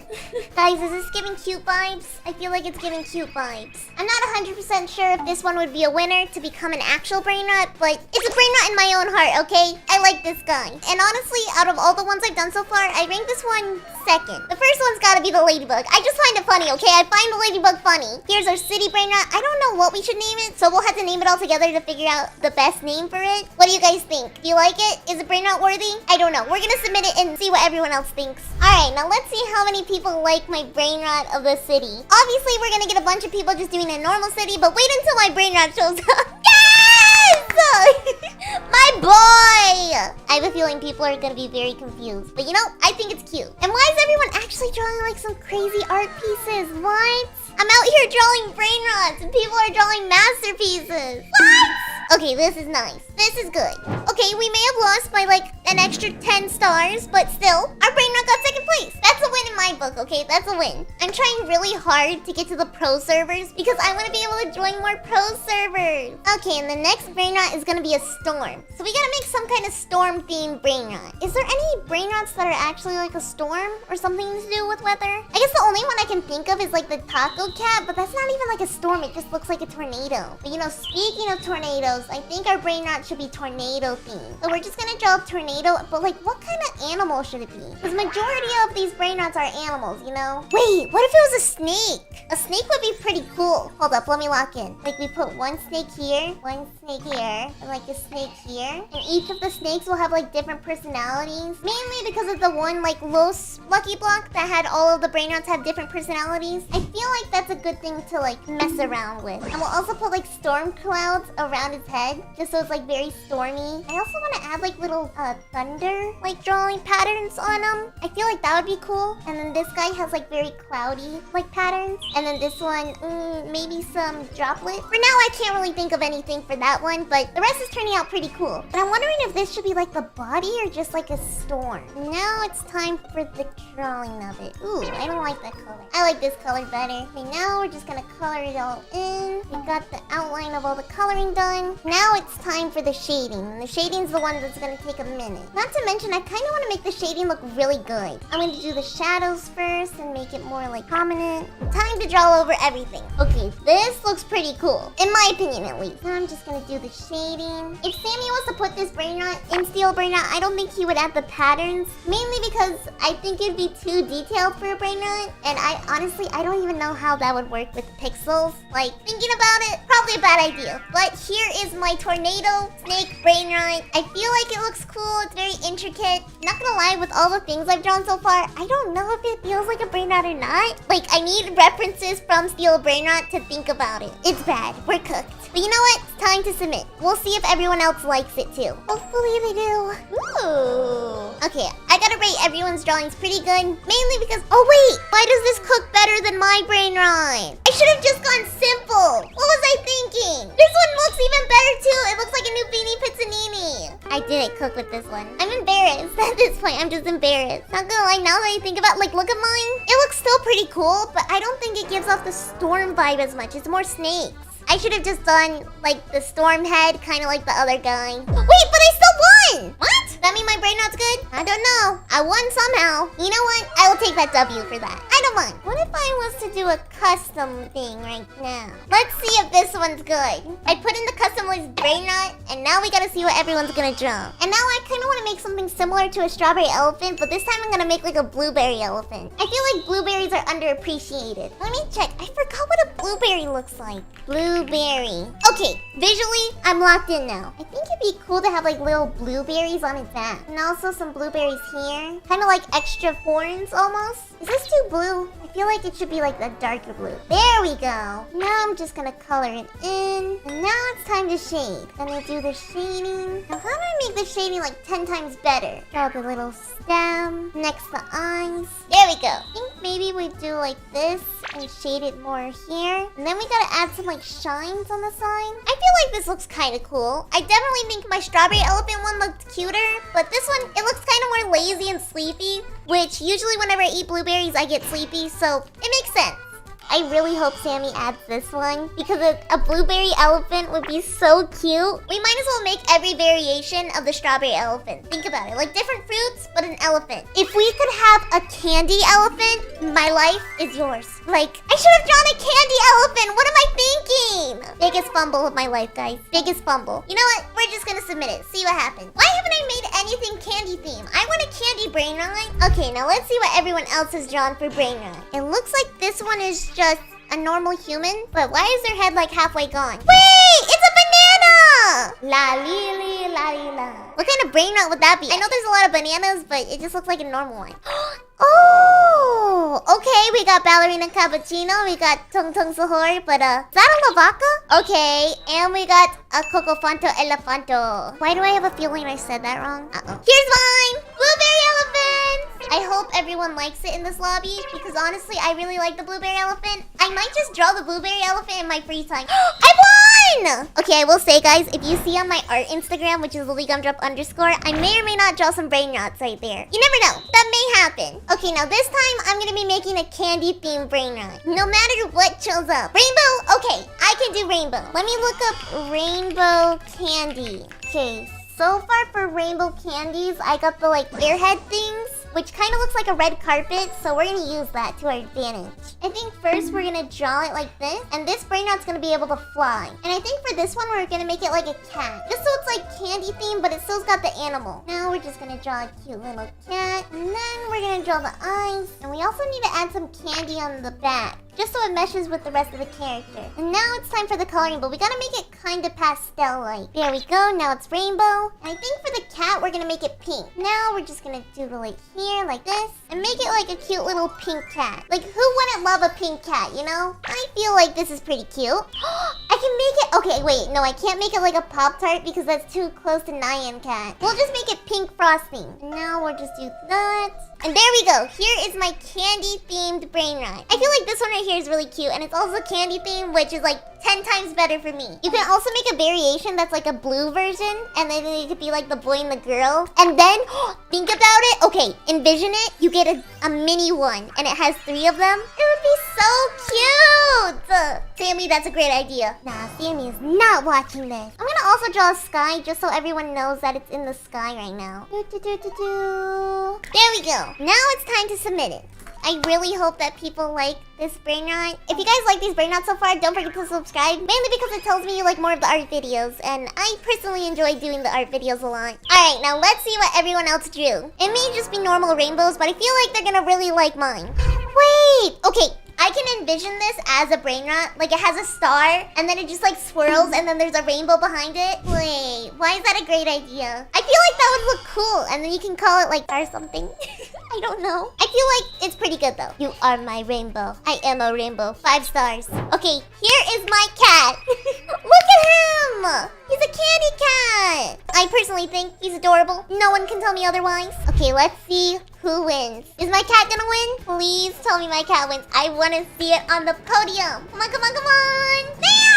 A: Guys, is this giving cute vibes? I feel like it's giving cute vibes. I'm not 100% sure if this one would be a winner to become an actual brain rot, but it's a brain rot in my own heart, okay? I like this guy. And honestly, out of all the ones I've done so far, I rank this one second. The first one's gotta be the ladybug. I just find it funny, okay? I find the ladybug funny. Here's our city brain rot. I don't know what we should name it, so we'll have to name it all together to figure out the best name for it. What do you guys think? Do you like it? Is it brain rot worthy? I don't know. We're gonna submit it and see what everyone else thinks. Alright, now let's see how many people like my brain rot of the city. Obviously, we're gonna get a bunch of people just doing a normal city, but wait until my brain rot shows up. My boy! I have a feeling people are gonna be very confused. But you know, I think it's cute. And why is everyone actually drawing like some crazy art pieces? What? I'm out here drawing brain rots and people are drawing masterpieces. What? Okay, this is nice. This is good. Okay, we may have lost by like an extra 10 stars, but still, our brain rot got second place. That's a win in my book, okay? That's a win. I'm trying really hard to get to the pro servers because I want to be able to join more pro servers. Okay, and the next brain rot is gonna be a storm. So we gotta make some kind of storm-themed brain rot. Is there any brain rots that are actually like a storm or something to do with weather? I guess the only one I can think of is like the taco cat, but that's not even like a storm. It just looks like a tornado. But you know, speaking of tornadoes, I think our brain rot should be tornado themed. So we're just gonna draw a tornado, but like what kind of animal should it be? Because majority of these brain rots are animals, you know? Wait, what if it was a snake? A snake would be pretty cool. Hold up, let me lock in. Like we put one snake here, one snake here, and like a snake here. And each of the snakes will have like different personalities. Mainly because of the one like Los Lucky Block that had all of the brain rots have different personalities. I feel like that's a good thing to like mess around with. And we'll also put like storm clouds around his head, just so it's like very stormy. I also want to add like little thunder like drawing patterns on him. I feel like that would be cool. And then this guy has like very cloudy like patterns. And then this one, maybe some droplet. For now, I can't really think of anything for that one, but the rest is turning out pretty cool. But I'm wondering if this should be like the body or just like a storm. Now it's time for the drawing of it. Ooh, I don't like that color. I like this color better. Okay, now we're just gonna color it all in. We got the outline of all the coloring done. Now it's time for the shading. And the shading's the one that's gonna take a minute. Not to mention, I kind of want to make the shading look really good. I'm going to do the shadows first and make it more like prominent. Time to draw over everything. Okay, this looks pretty cool. In my opinion, at least. Now I'm just gonna do the shading. If Sammy was to put this brain rot in Steel Brain Rot, I don't think he would add the patterns. Mainly because I think it'd be too detailed for a brain rot. And I don't even know how that would work with pixels. Like, thinking about it, probably a bad idea. But here is my tornado snake brain rot. I feel like it looks cool. It's very intricate. Not gonna lie, with all the things I've drawn so far, I don't know if it feels like a brain rot or not. Like, I need references from Steel Brain Rot to think about it. It's bad. We're cooked. But you know what? It's time to submit. We'll see if everyone else likes it too. Hopefully they do. Ooh. Okay, I gotta rate everyone's drawings pretty good. Mainly because... Oh wait! Why does this cook better than my brain rot? I should have just gone simple. What was I thinking? This one looks even better too. It looks like a new Beanie Pizzanini. I didn't cook with this one. I'm embarrassed at this point. I'm just embarrassed. Not gonna lie, now that I think about like, look at mine. It looks still pretty cool, but I don't think it gives off the storm vibe as much. It's more snakes. I should have just done like the storm head, kind of like the other guy. Wait, but I still won! What? That mean my brain rot's good? I don't know. I won somehow. You know what? I will take that W for that. I don't mind. What if I was to do a custom thing right now? Let's see if this one's good. I put in the customized brain rot, and now we gotta see what everyone's gonna draw. And now I kind of want to make something similar to a strawberry elephant, but this time I'm gonna make like a blueberry elephant. I feel like blueberries are underappreciated. Let me check. I forgot what a blueberry looks like. Blueberry. Okay, visually, I'm locked in now. I think it'd be cool to have like little blueberries on its back. And also some blueberries here. Kind of like extra horns almost. Is this too blue? I feel like it should be like a darker blue. There we go. Now I'm just gonna color it in. And now it's time to shade. Gonna do the shading. Now how do I make the shading like 10 times better? Draw the little stem next to eyes. There we go. I think maybe we do like this and shade it more here. And then we gotta add some like shines on the side. I feel like this looks kind of cool. I definitely think my strawberry elephant one looked cuter, but this one, it looks kind of more lazy and sleepy, which usually whenever I eat blueberries, I get sleepy, so it makes sense. I really hope Sammy adds this one because a blueberry elephant would be so cute. We might as well make every variation of the strawberry elephant. Think about it, like different fruits, but an elephant. If we could have a candy elephant, my life is yours. Like, I should have drawn a candy elephant. What am I thinking? Biggest fumble of my life, guys. Biggest fumble. You know what? We're just gonna submit it. See what happens. Why haven't I made anything candy theme? I want a candy brain rot. Okay, now let's see what everyone else has drawn for brain rot. It looks like this one is just a normal human, but why is their head like halfway gone? Wait, it's a banana! La li li la li la. What kind of brain rot would that be? I know there's a lot of bananas, but it just looks like a normal one. Oh, okay, we got ballerina cappuccino, we got tung tung sahur, but is that a lavaca? Okay, and we got a cocofanto elefanto. Why do I have a feeling I said that wrong? Here's mine! Blueberry elephant! I hope everyone likes it in this lobby, because honestly, I really like the blueberry elephant. I might just draw the blueberry elephant in my free time. I won! Okay, I will say, guys, if you see on my art Instagram, which is LilyGumdrop_, I may or may not draw some brain rots right there. You never know. That may happen. Okay, now this time, I'm gonna be making a candy-themed brain rot. No matter what shows up. Rainbow? Okay, I can do rainbow. Let me look up rainbow candy. Okay, so far for rainbow candies, I got the like airhead things, which kind of looks like a red carpet, so we're gonna use that to our advantage. I think first we're gonna draw it like this, and this brain rot's gonna be able to fly. And I think for this one, we're gonna make it like a cat, just so it's like candy themed, but it still's got the animal. Now we're just gonna draw a cute little cat, and then we're gonna draw the eyes, and we also need to add some candy on the back, just so it meshes with the rest of the character. And now it's time for the coloring, but we gotta make it kind of pastel-like. There we go, now it's rainbow. And I think for the cat, we're gonna make it pink. Now we're just gonna do the like here, like this, and make it like a cute little pink cat. Like, who wouldn't love a pink cat, you know? I feel like this is pretty cute. I can make it, okay, wait, no, I can't make it like a Pop-Tart because that's too close to Nyan Cat. We'll just make it pink frosting. And now we'll just do that. And there we go. Here is my candy-themed brain rot. I feel like this one right here is really cute, and it's also candy-themed, which is like 10 times better for me. You can also make a variation that's like a blue version, and then it could be like the boy and the girl. And then, think about it. Okay, envision it. You get a mini one, and it has 3 of them. It would be so cute. Sammy, that's a great idea. Nah, Sammy is not watching this. I'm gonna also draw a sky just so everyone knows that it's in the sky right now. There we go. Now it's time to submit it. I really hope that people like this brain rot. If you guys like these brain rots so far, don't forget to subscribe. Mainly because it tells me you like more of the art videos, and I personally enjoy doing the art videos a lot. Alright, now let's see what everyone else drew. It may just be normal rainbows, but I feel like they're gonna really like mine. Wait! Okay, I can envision this as a brain rot. Like, it has a star, and then it just like swirls, and then there's a rainbow behind it. Wait, why is that a great idea? I feel like that would look cool, and then you can call it like or something. I don't know. I feel like it's pretty good though. You are my rainbow. I am a rainbow. 5 stars. Okay, here is my cat. Look at him! He's a candy cat. I personally think he's adorable. No one can tell me otherwise. Okay, let's see who wins. Is my cat gonna win? Please tell me my cat wins. I want to see it on the podium. Come on, come on, come on. Man!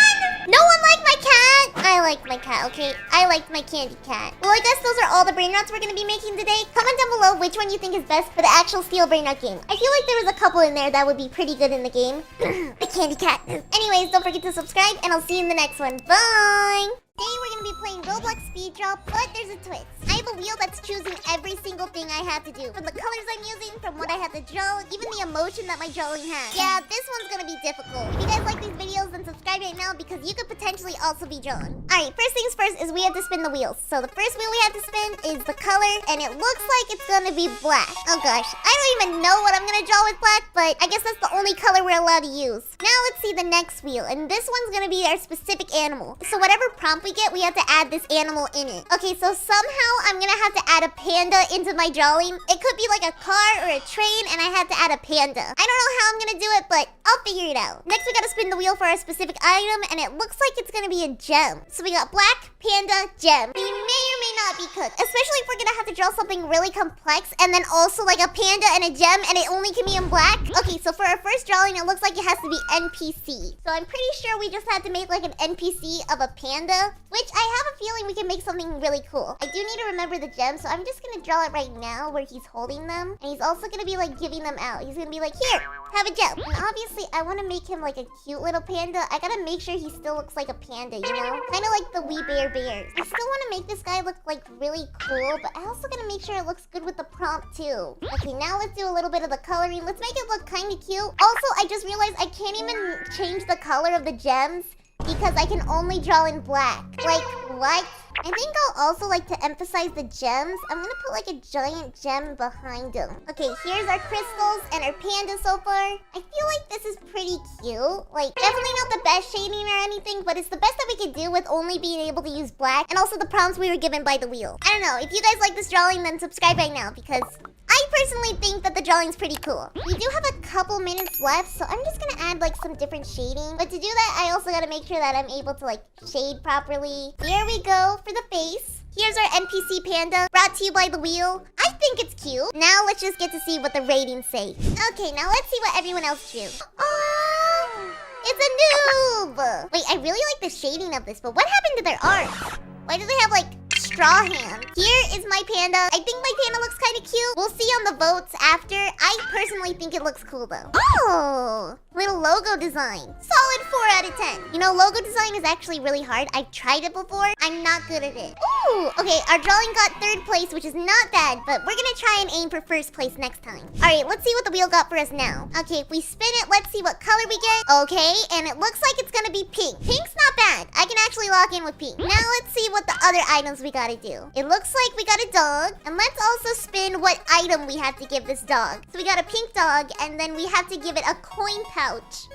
A: No one liked my cat. I liked my cat, okay? I liked my candy cat. Well, I guess those are all the brain rots we're gonna be making today. Comment down below which one you think is best for the actual Steel Brain Rot game. I feel like there was a couple in there that would be pretty good in the game. The candy cat. Anyways, don't forget to subscribe, and I'll see you in the next one. Bye! Today we're gonna be playing Roblox speed draw, but there's a twist. I have a wheel that's choosing every single thing I have to do. From the colors I'm using, from what I have to draw, even the emotion that my drawing has. Yeah, this one's gonna be difficult. If you guys like these videos, then subscribe right now because you could potentially also be drawn. Alright, first things first is we have to spin the wheels. So the first wheel we have to spin is the color, and it looks like it's gonna be black. Oh gosh, I don't even know what I'm gonna draw with black, but I guess that's the only color we're allowed to use. Now let's see the next wheel, and this one's gonna be our specific animal. So whatever prompt we get, we have to add this animal in it. Okay, so somehow I'm gonna have to add a panda into my drawing. It could be like a car or a train, and I have to add a panda. I don't know how I'm gonna do it, but I'll figure it out. Next, we gotta spin the wheel for our specific item, and it looks like it's gonna be a gem. So we got black, panda, gem. They may or may not be cooked, especially if we're gonna have to draw something really complex, and then also like a panda and a gem, and it only can be in black. Okay, so for our first drawing, it looks like it has to be NPC. So I'm pretty sure we just had to make like an NPC of a panda, which I have a feeling we can make something really cool. I do need to remember the gem, so I'm just gonna draw it right now where he's holding them, and he's also gonna be like giving them out. He's gonna be like, here, have a gem. And obviously, I want to make him like a cute little panda. I gotta make sure he still looks like a panda, you know? Kind of like the We Bare Bears. I still want to make this guy look like really cool, but I also gotta make sure it looks good with the prompt too. Okay, now let's do a little bit of the coloring. Let's make it look kind of cute. Also, I just realized I can't even change the color of the gems because I can only draw in black. Like, what? I think I'll also like to emphasize the gems. I'm gonna put like a giant gem behind them. Okay, here's our crystals and our panda so far. I feel like this is pretty cute. Like, definitely not the best shading or anything, but it's the best that we could do with only being able to use black and also the prompts we were given by the wheel. I don't know, if you guys like this drawing, then subscribe right now because I personally think that the drawing's pretty cool. We do have a couple minutes left, so I'm just gonna add like some different shading. But to do that, I also gotta make sure that I'm able to like shade properly. Here we go for the face. Here's our NPC panda, brought to you by the wheel. I think it's cute. Now let's just get to see what the ratings say. Okay, now let's see what everyone else drew. Oh, it's a noob! Wait, I really like the shading of this, but what happened to their arms? Why do they have like straw hands? Here is my panda. I think my panda looks kind of cute. We'll see on the votes after. I personally think it looks cool though. Oh, little logo design. Solid 4 out of 10. You know, logo design is actually really hard. I've tried it before. I'm not good at it. Ooh, okay, our drawing got 3rd place, which is not bad, but we're gonna try and aim for 1st place next time. All right, let's see what the wheel got for us now. Okay, if we spin it, let's see what color we get. Okay, and it looks like it's gonna be pink. Pink's not bad. I can actually lock in with pink. Now let's see what the other items we gotta do. It looks like we got a dog, and let's also spin what item we have to give this dog. So we got a pink dog, and then we have to give it a coin pouch.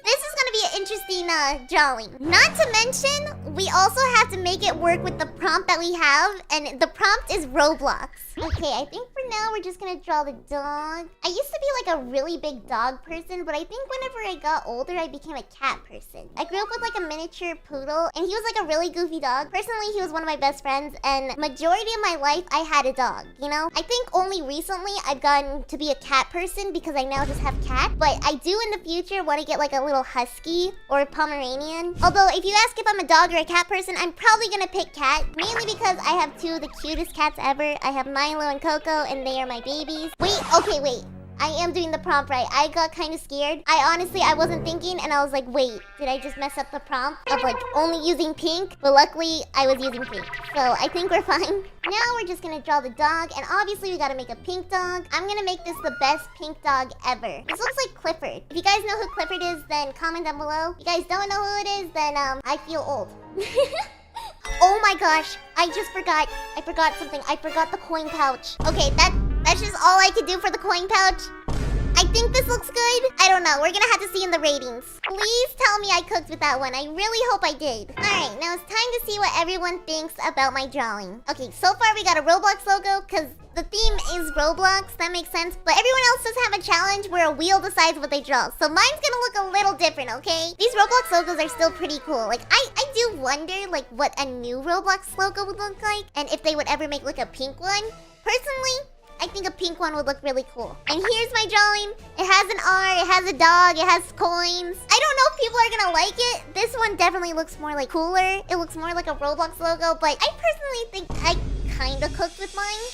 A: This is gonna be an interesting drawing. Not to mention, we also have to make it work with the prompt that we have, and the prompt is Roblox. Okay, I think for now we're just gonna draw the dog. I used to be like a really big dog person, but I think whenever I got older, I became a cat person. I grew up with like a miniature poodle, and he was like a really goofy dog. Personally, he was one of my best friends, and majority of my life, I had a dog, you know? I think only recently I've gotten to be a cat person because I now just have cat, but I do in the future want to get like a little husky or a Pomeranian. Although, if you ask if I'm a dog or a cat person, I'm probably gonna pick cat, mainly because I have 2 of the cutest cats ever. I have Milo and Coco, and they are my babies. Wait, okay, wait. I am doing the prompt right. I got kind of scared. I wasn't thinking, and I was like, wait, did I just mess up the prompt of like only using pink? But luckily, I was using pink. So I think we're fine. Now we're just gonna draw the dog, and obviously we gotta make a pink dog. I'm gonna make this the best pink dog ever. This looks like Clifford. If you guys know who Clifford is, then comment down below. If you guys don't know who it is, then I feel old. Oh my gosh, I just forgot. I forgot something. I forgot the coin pouch. Okay, that's just all I could do for the coin pouch. I think this looks good. I don't know. We're gonna have to see in the ratings. Please tell me I cooked with that one. I really hope I did. Alright, now it's time to see what everyone thinks about my drawing. Okay, so far we got a Roblox logo, because the theme is Roblox. That makes sense. But everyone else does have a challenge where a wheel decides what they draw. So mine's gonna look a little different, okay? These Roblox logos are still pretty cool. Like, I do wonder, like, what a new Roblox logo would look like. And if they would ever make, like, a pink one. Personally, I think a pink one would look really cool. And here's my drawing. It has an R, it has a dog, it has coins. I don't know if people are gonna like it. This one definitely looks more like cooler. It looks more like a Roblox logo, but I personally think I kinda cooked with mine.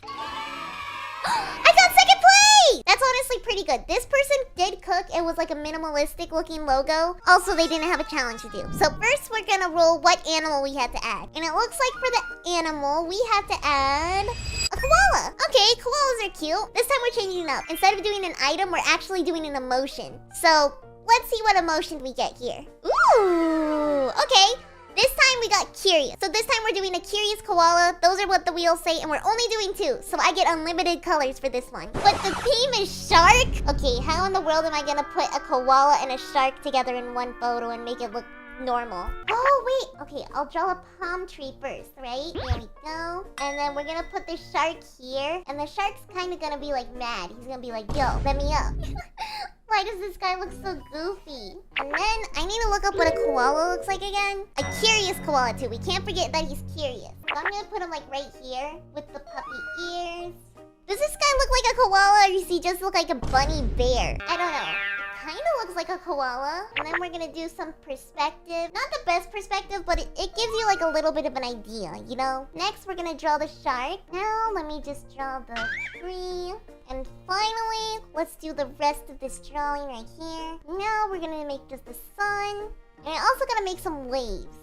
A: I got 2nd place! wait! That's honestly pretty good. This person did cook. It was like a minimalistic looking logo. Also, they didn't have a challenge to do. So first, we're gonna roll what animal we had to add. And it looks like for the animal, we had to add a koala. Okay, koalas are cute. This time we're changing it up. Instead of doing an item, we're actually doing an emotion. So let's see what emotion we get here. Ooh, okay. This time we got curious. So this time we're doing a curious koala. Those are what the wheels say, and we're only doing 2. So I get unlimited colors for this one. But the theme is shark? Okay, how in the world am I gonna put a koala and a shark together in one photo and make it look normal? Oh, wait. Okay, I'll draw a palm tree first, right? There we go. And then we're gonna put the shark here. And the shark's kind of gonna be like mad. He's gonna be like, yo, let me up. Why does this guy look so goofy? And then I need to look up what a koala looks like again. A curious koala too. We can't forget that he's curious. So I'm gonna put him like right here with the puppy ears. Does this guy look like a koala or does he just look like a bunny bear? I don't know. Kind of looks like a koala. And then we're gonna do some perspective. Not the best perspective, but it gives you like a little bit of an idea, you know? Next, we're gonna draw the shark. Now, let me just draw the tree. And finally, let's do the rest of this drawing right here. Now, we're gonna make just the sun. And I'm also gonna make some waves.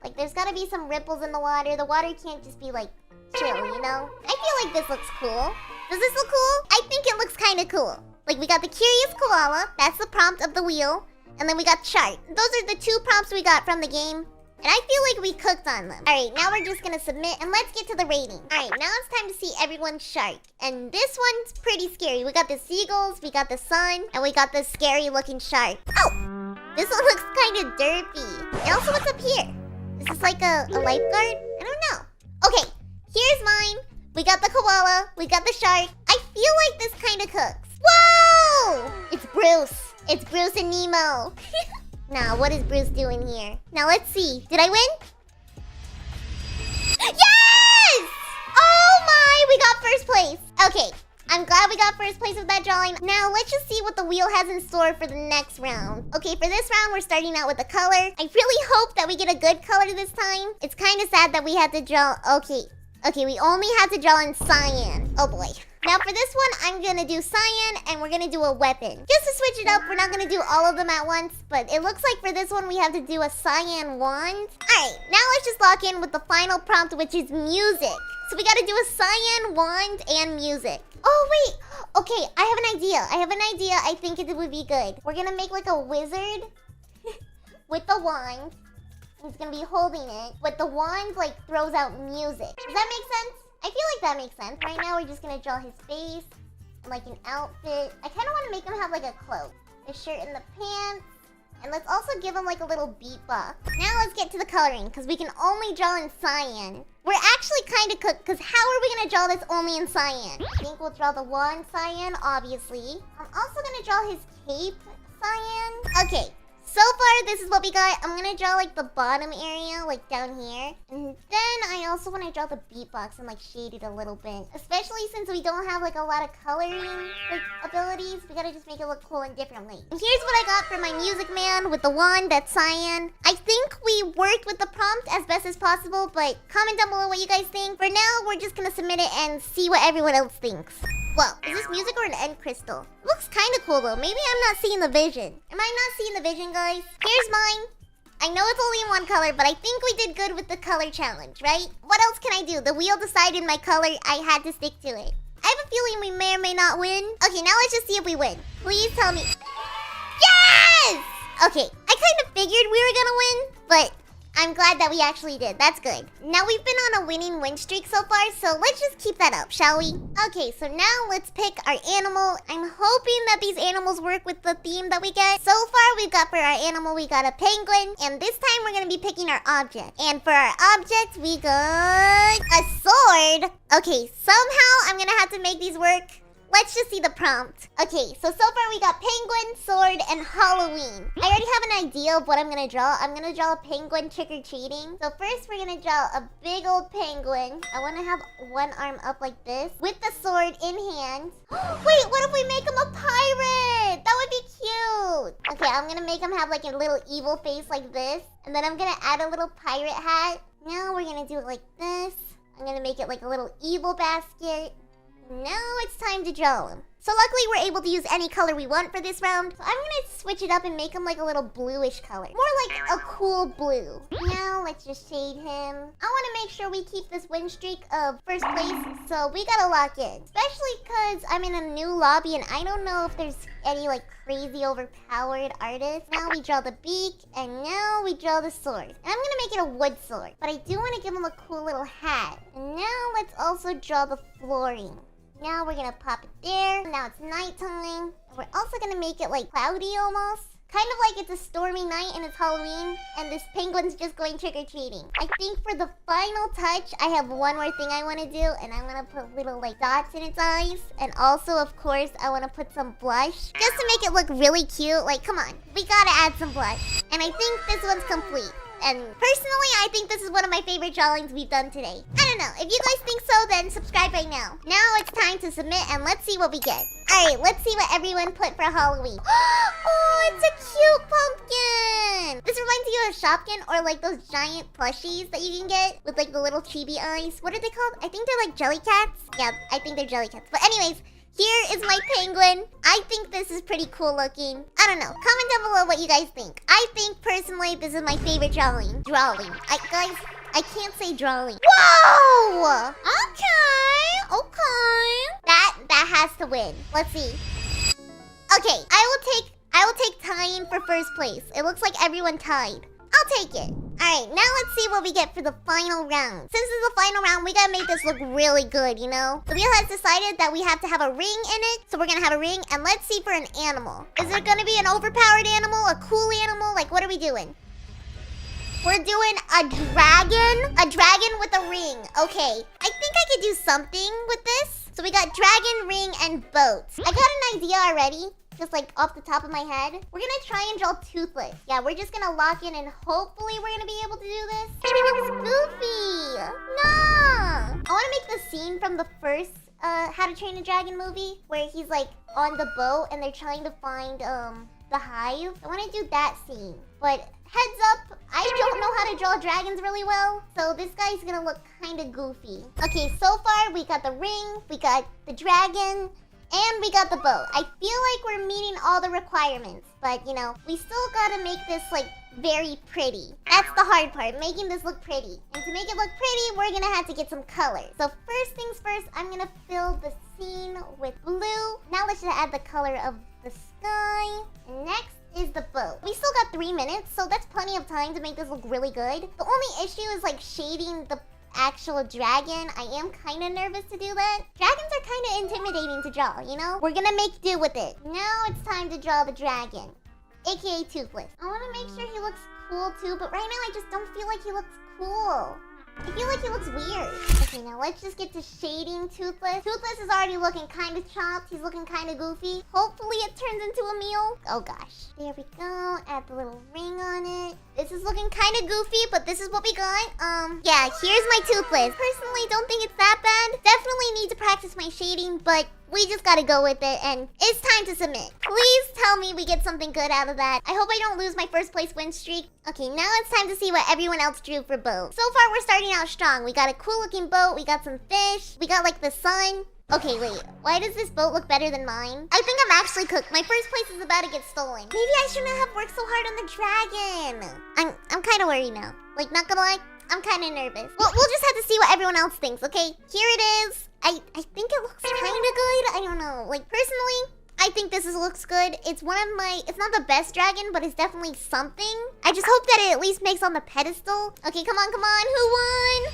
A: Like, there's gotta be some ripples in the water. The water can't just be like chill, you know? I feel like this looks cool. Does this look cool? I think it looks kind of cool. Like, we got the curious koala. That's the prompt of the wheel. And then we got shark. Those are the 2 prompts we got from the game. And I feel like we cooked on them. Alright, now we're just gonna submit. And let's get to the rating. Alright, now it's time to see everyone's shark. And this one's pretty scary. We got the seagulls, we got the sun, and we got this scary looking shark. Oh! This one looks kind of derpy. And also, what's up here? Is this like a lifeguard? I don't know. Okay, here's mine. We got the koala. We got the shark. I feel like this kind of cooks. Whoa! It's Bruce. It's Bruce and Nemo. Now, what is Bruce doing here? Now, let's see. Did I win? Yes! Oh my! We got first place. Okay. I'm glad we got first place with that drawing. Now, let's just see what the wheel has in store for the next round. Okay, for this round, we're starting out with a color. I really hope that we get a good color this time. It's kind of sad that we had to draw... Okay, we only had to draw in cyan. Oh boy. Now for this one, I'm gonna do cyan and we're gonna do a weapon. Just to switch it up, we're not gonna do all of them at once, but it looks like for this one, we have to do a cyan wand. Alright, now let's just lock in with the final prompt, which is music. So we gotta do a cyan wand and music. Oh wait, okay, I have an idea. I think it would be good. We're gonna make like a wizard with the wand. He's gonna be holding it, but the wand like throws out music. Does that make sense? I feel like that makes sense. Right now, we're just gonna draw his face and like an outfit. I kind of want to make him have like a cloak, the shirt and the pants. And let's also give him like a little beatbox. Now let's get to the coloring, because we can only draw in cyan. We're actually kind of cooked, because how are we gonna draw this only in cyan? I think we'll draw the wand cyan, obviously. I'm also gonna draw his cape cyan. Okay. So far, this is what we got. I'm gonna draw like the bottom area, like down here. And then I also want to draw the beatbox and like shade it a little bit. Especially since we don't have like a lot of coloring like abilities. We gotta just make it look cool and differently. And here's what I got for my music man with the wand that's cyan. I think we worked with the prompt as best as possible, but comment down below what you guys think. For now, we're just gonna submit it and see what everyone else thinks. Whoa, is this music or an end crystal? It looks kind of cool though. Maybe I'm not seeing the vision. Am I not seeing the vision, guys? Here's mine. I know it's only in one color, but I think we did good with the color challenge, right? What else can I do? The wheel decided my color. I had to stick to it. I have a feeling we may or may not win. Okay, now let's just see if we win. Please tell me. Yes! Okay, I kind of figured we were gonna win, but I'm glad that we actually did. That's good. Now we've been on a winning win streak so far, so let's just keep that up, shall we? Okay, so now let's pick our animal. I'm hoping that these animals work with the theme that we get. So far, we've got for our animal, we got a penguin. And this time, we're gonna be picking our object. And for our object, we got a sword. Okay, somehow I'm gonna have to make these work. Let's just see the prompt. Okay, so far we got penguin, sword, and Halloween. I already have an idea of what I'm gonna draw. I'm gonna draw a penguin trick-or-treating. So first we're gonna draw a big old penguin. I wanna have one arm up like this with the sword in hand. Wait, what if we make him a pirate? That would be cute. Okay, I'm gonna make him have like a little evil face like this. And then I'm gonna add a little pirate hat. Now we're gonna do it like this. I'm gonna make it like a little evil basket. Now it's time to draw him. So luckily we're able to use any color we want for this round. So I'm gonna switch it up and make him like a little bluish color. More like a cool blue. Now let's just shade him. I want to make sure we keep this win streak of first place. So we gotta lock in. Especially because I'm in a new lobby and I don't know if there's any like crazy overpowered artists. Now we draw the beak and now we draw the sword. And I'm gonna make it a wood sword. But I do want to give him a cool little hat. And now let's also draw the flooring. Now we're gonna pop it there. Now it's nighttime. We're also gonna make it like cloudy almost. Kind of like it's a stormy night and it's Halloween and this penguin's just going trick-or-treating. I think for the final touch, I have one more thing I want to do and I'm going to put little like dots in its eyes. And also, of course, I want to put some blush just to make it look really cute. Like, come on, we gotta add some blush. And I think this one's complete. And personally, I think this is one of my favorite drawings we've done today. I don't know. If you guys think so, then subscribe right now. Now it's time to submit and let's see what we get. Alright, let's see what everyone put for Halloween. Oh, it's a cute pumpkin! This reminds you of Shopkin or like those giant plushies that you can get with like the little chibi eyes. What are they called? I think they're like jelly cats. Yeah, I think they're jelly cats. But anyways, here is my penguin. I think this is pretty cool looking. I don't know. Comment down below what you guys think. I think personally this is my favorite drawing. Guys, I can't say drawing. Whoa! Okay. That has to win. Let's see. Okay, I will take tying for first place. It looks like everyone tied. I'll take it. Alright, now let's see what we get for the final round. Since this is the final round, we gotta make this look really good, you know? The wheel has decided that we have to have a ring in it. So we're gonna have a ring, and let's see for an animal. Is there gonna be an overpowered animal? A cool animal? Like, what are we doing? We're doing a dragon? A dragon with a ring. Okay, I think I could do something with this. So we got dragon, ring, and boat. I got an idea already. Just like off the top of my head. We're gonna try and draw Toothless. Yeah, we're just gonna lock in and hopefully we're gonna be able to do this. It's Goofy! No! I wanna make the scene from the first How to Train a Dragon movie where he's like on the boat and they're trying to find the hive. I wanna do that scene. But heads up, I don't know how to draw dragons really well. So this guy's gonna look kinda goofy. Okay, so far we got the ring, we got the dragon, and we got the boat. I feel like we're meeting all the requirements. But, you know, we still gotta make this, like, very pretty. That's the hard part, making this look pretty. And to make it look pretty, we're gonna have to get some colors. So first things first, I'm gonna fill the scene with blue. Now let's just add the color of the sky. And next is the boat. We still got 3 minutes, so that's plenty of time to make this look really good. The only issue is, like, shading the actual dragon. I am kind of nervous to do that. Dragons are kind of intimidating to draw, you know? We're gonna make do with it. Now it's time to draw the dragon, aka Toothless. I want to make sure he looks cool too, but right now I just don't feel like he looks cool. I feel like he looks weird. Okay, now let's just get to shading Toothless. Toothless is already looking kind of chopped. He's looking kind of goofy. Hopefully it turns into a meal. Oh gosh. There we go. Add the little ring on it. This is looking kind of goofy, but this is what we got. Yeah, here's my Toothless. Personally, don't think it's that bad. Definitely need to practice my shading, but we just gotta go with it, and it's time to submit. Please tell me we get something good out of that. I hope I don't lose my first place win streak. Okay, now it's time to see what everyone else drew for boat. So far, we're starting out strong. We got a cool looking boat. We got some fish. We got like the sun. Okay, wait. Why does this boat look better than mine? I think I'm actually cooked. My first place is about to get stolen. Maybe I shouldn't have worked so hard on the dragon. I'm kind of worried now. Like, not gonna lie, I'm kind of nervous. Well, we'll just have to see what everyone else thinks, okay? Here it is. I think it looks kind of good. I don't know. Like, personally, I think this looks good. It's one of my... It's not the best dragon, but it's definitely something. I just hope that it at least makes on the pedestal. Okay, come on, come on. Who won?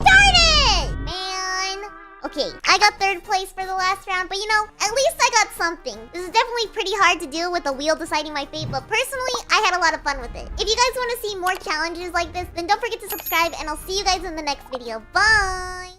A: Darn it! Man. Okay, I got third place for the last round, but you know, at least I got something. This is definitely pretty hard to do with the wheel deciding my fate, but personally, I had a lot of fun with it. If you guys want to see more challenges like this, then don't forget to subscribe, and I'll see you guys in the next video. Bye!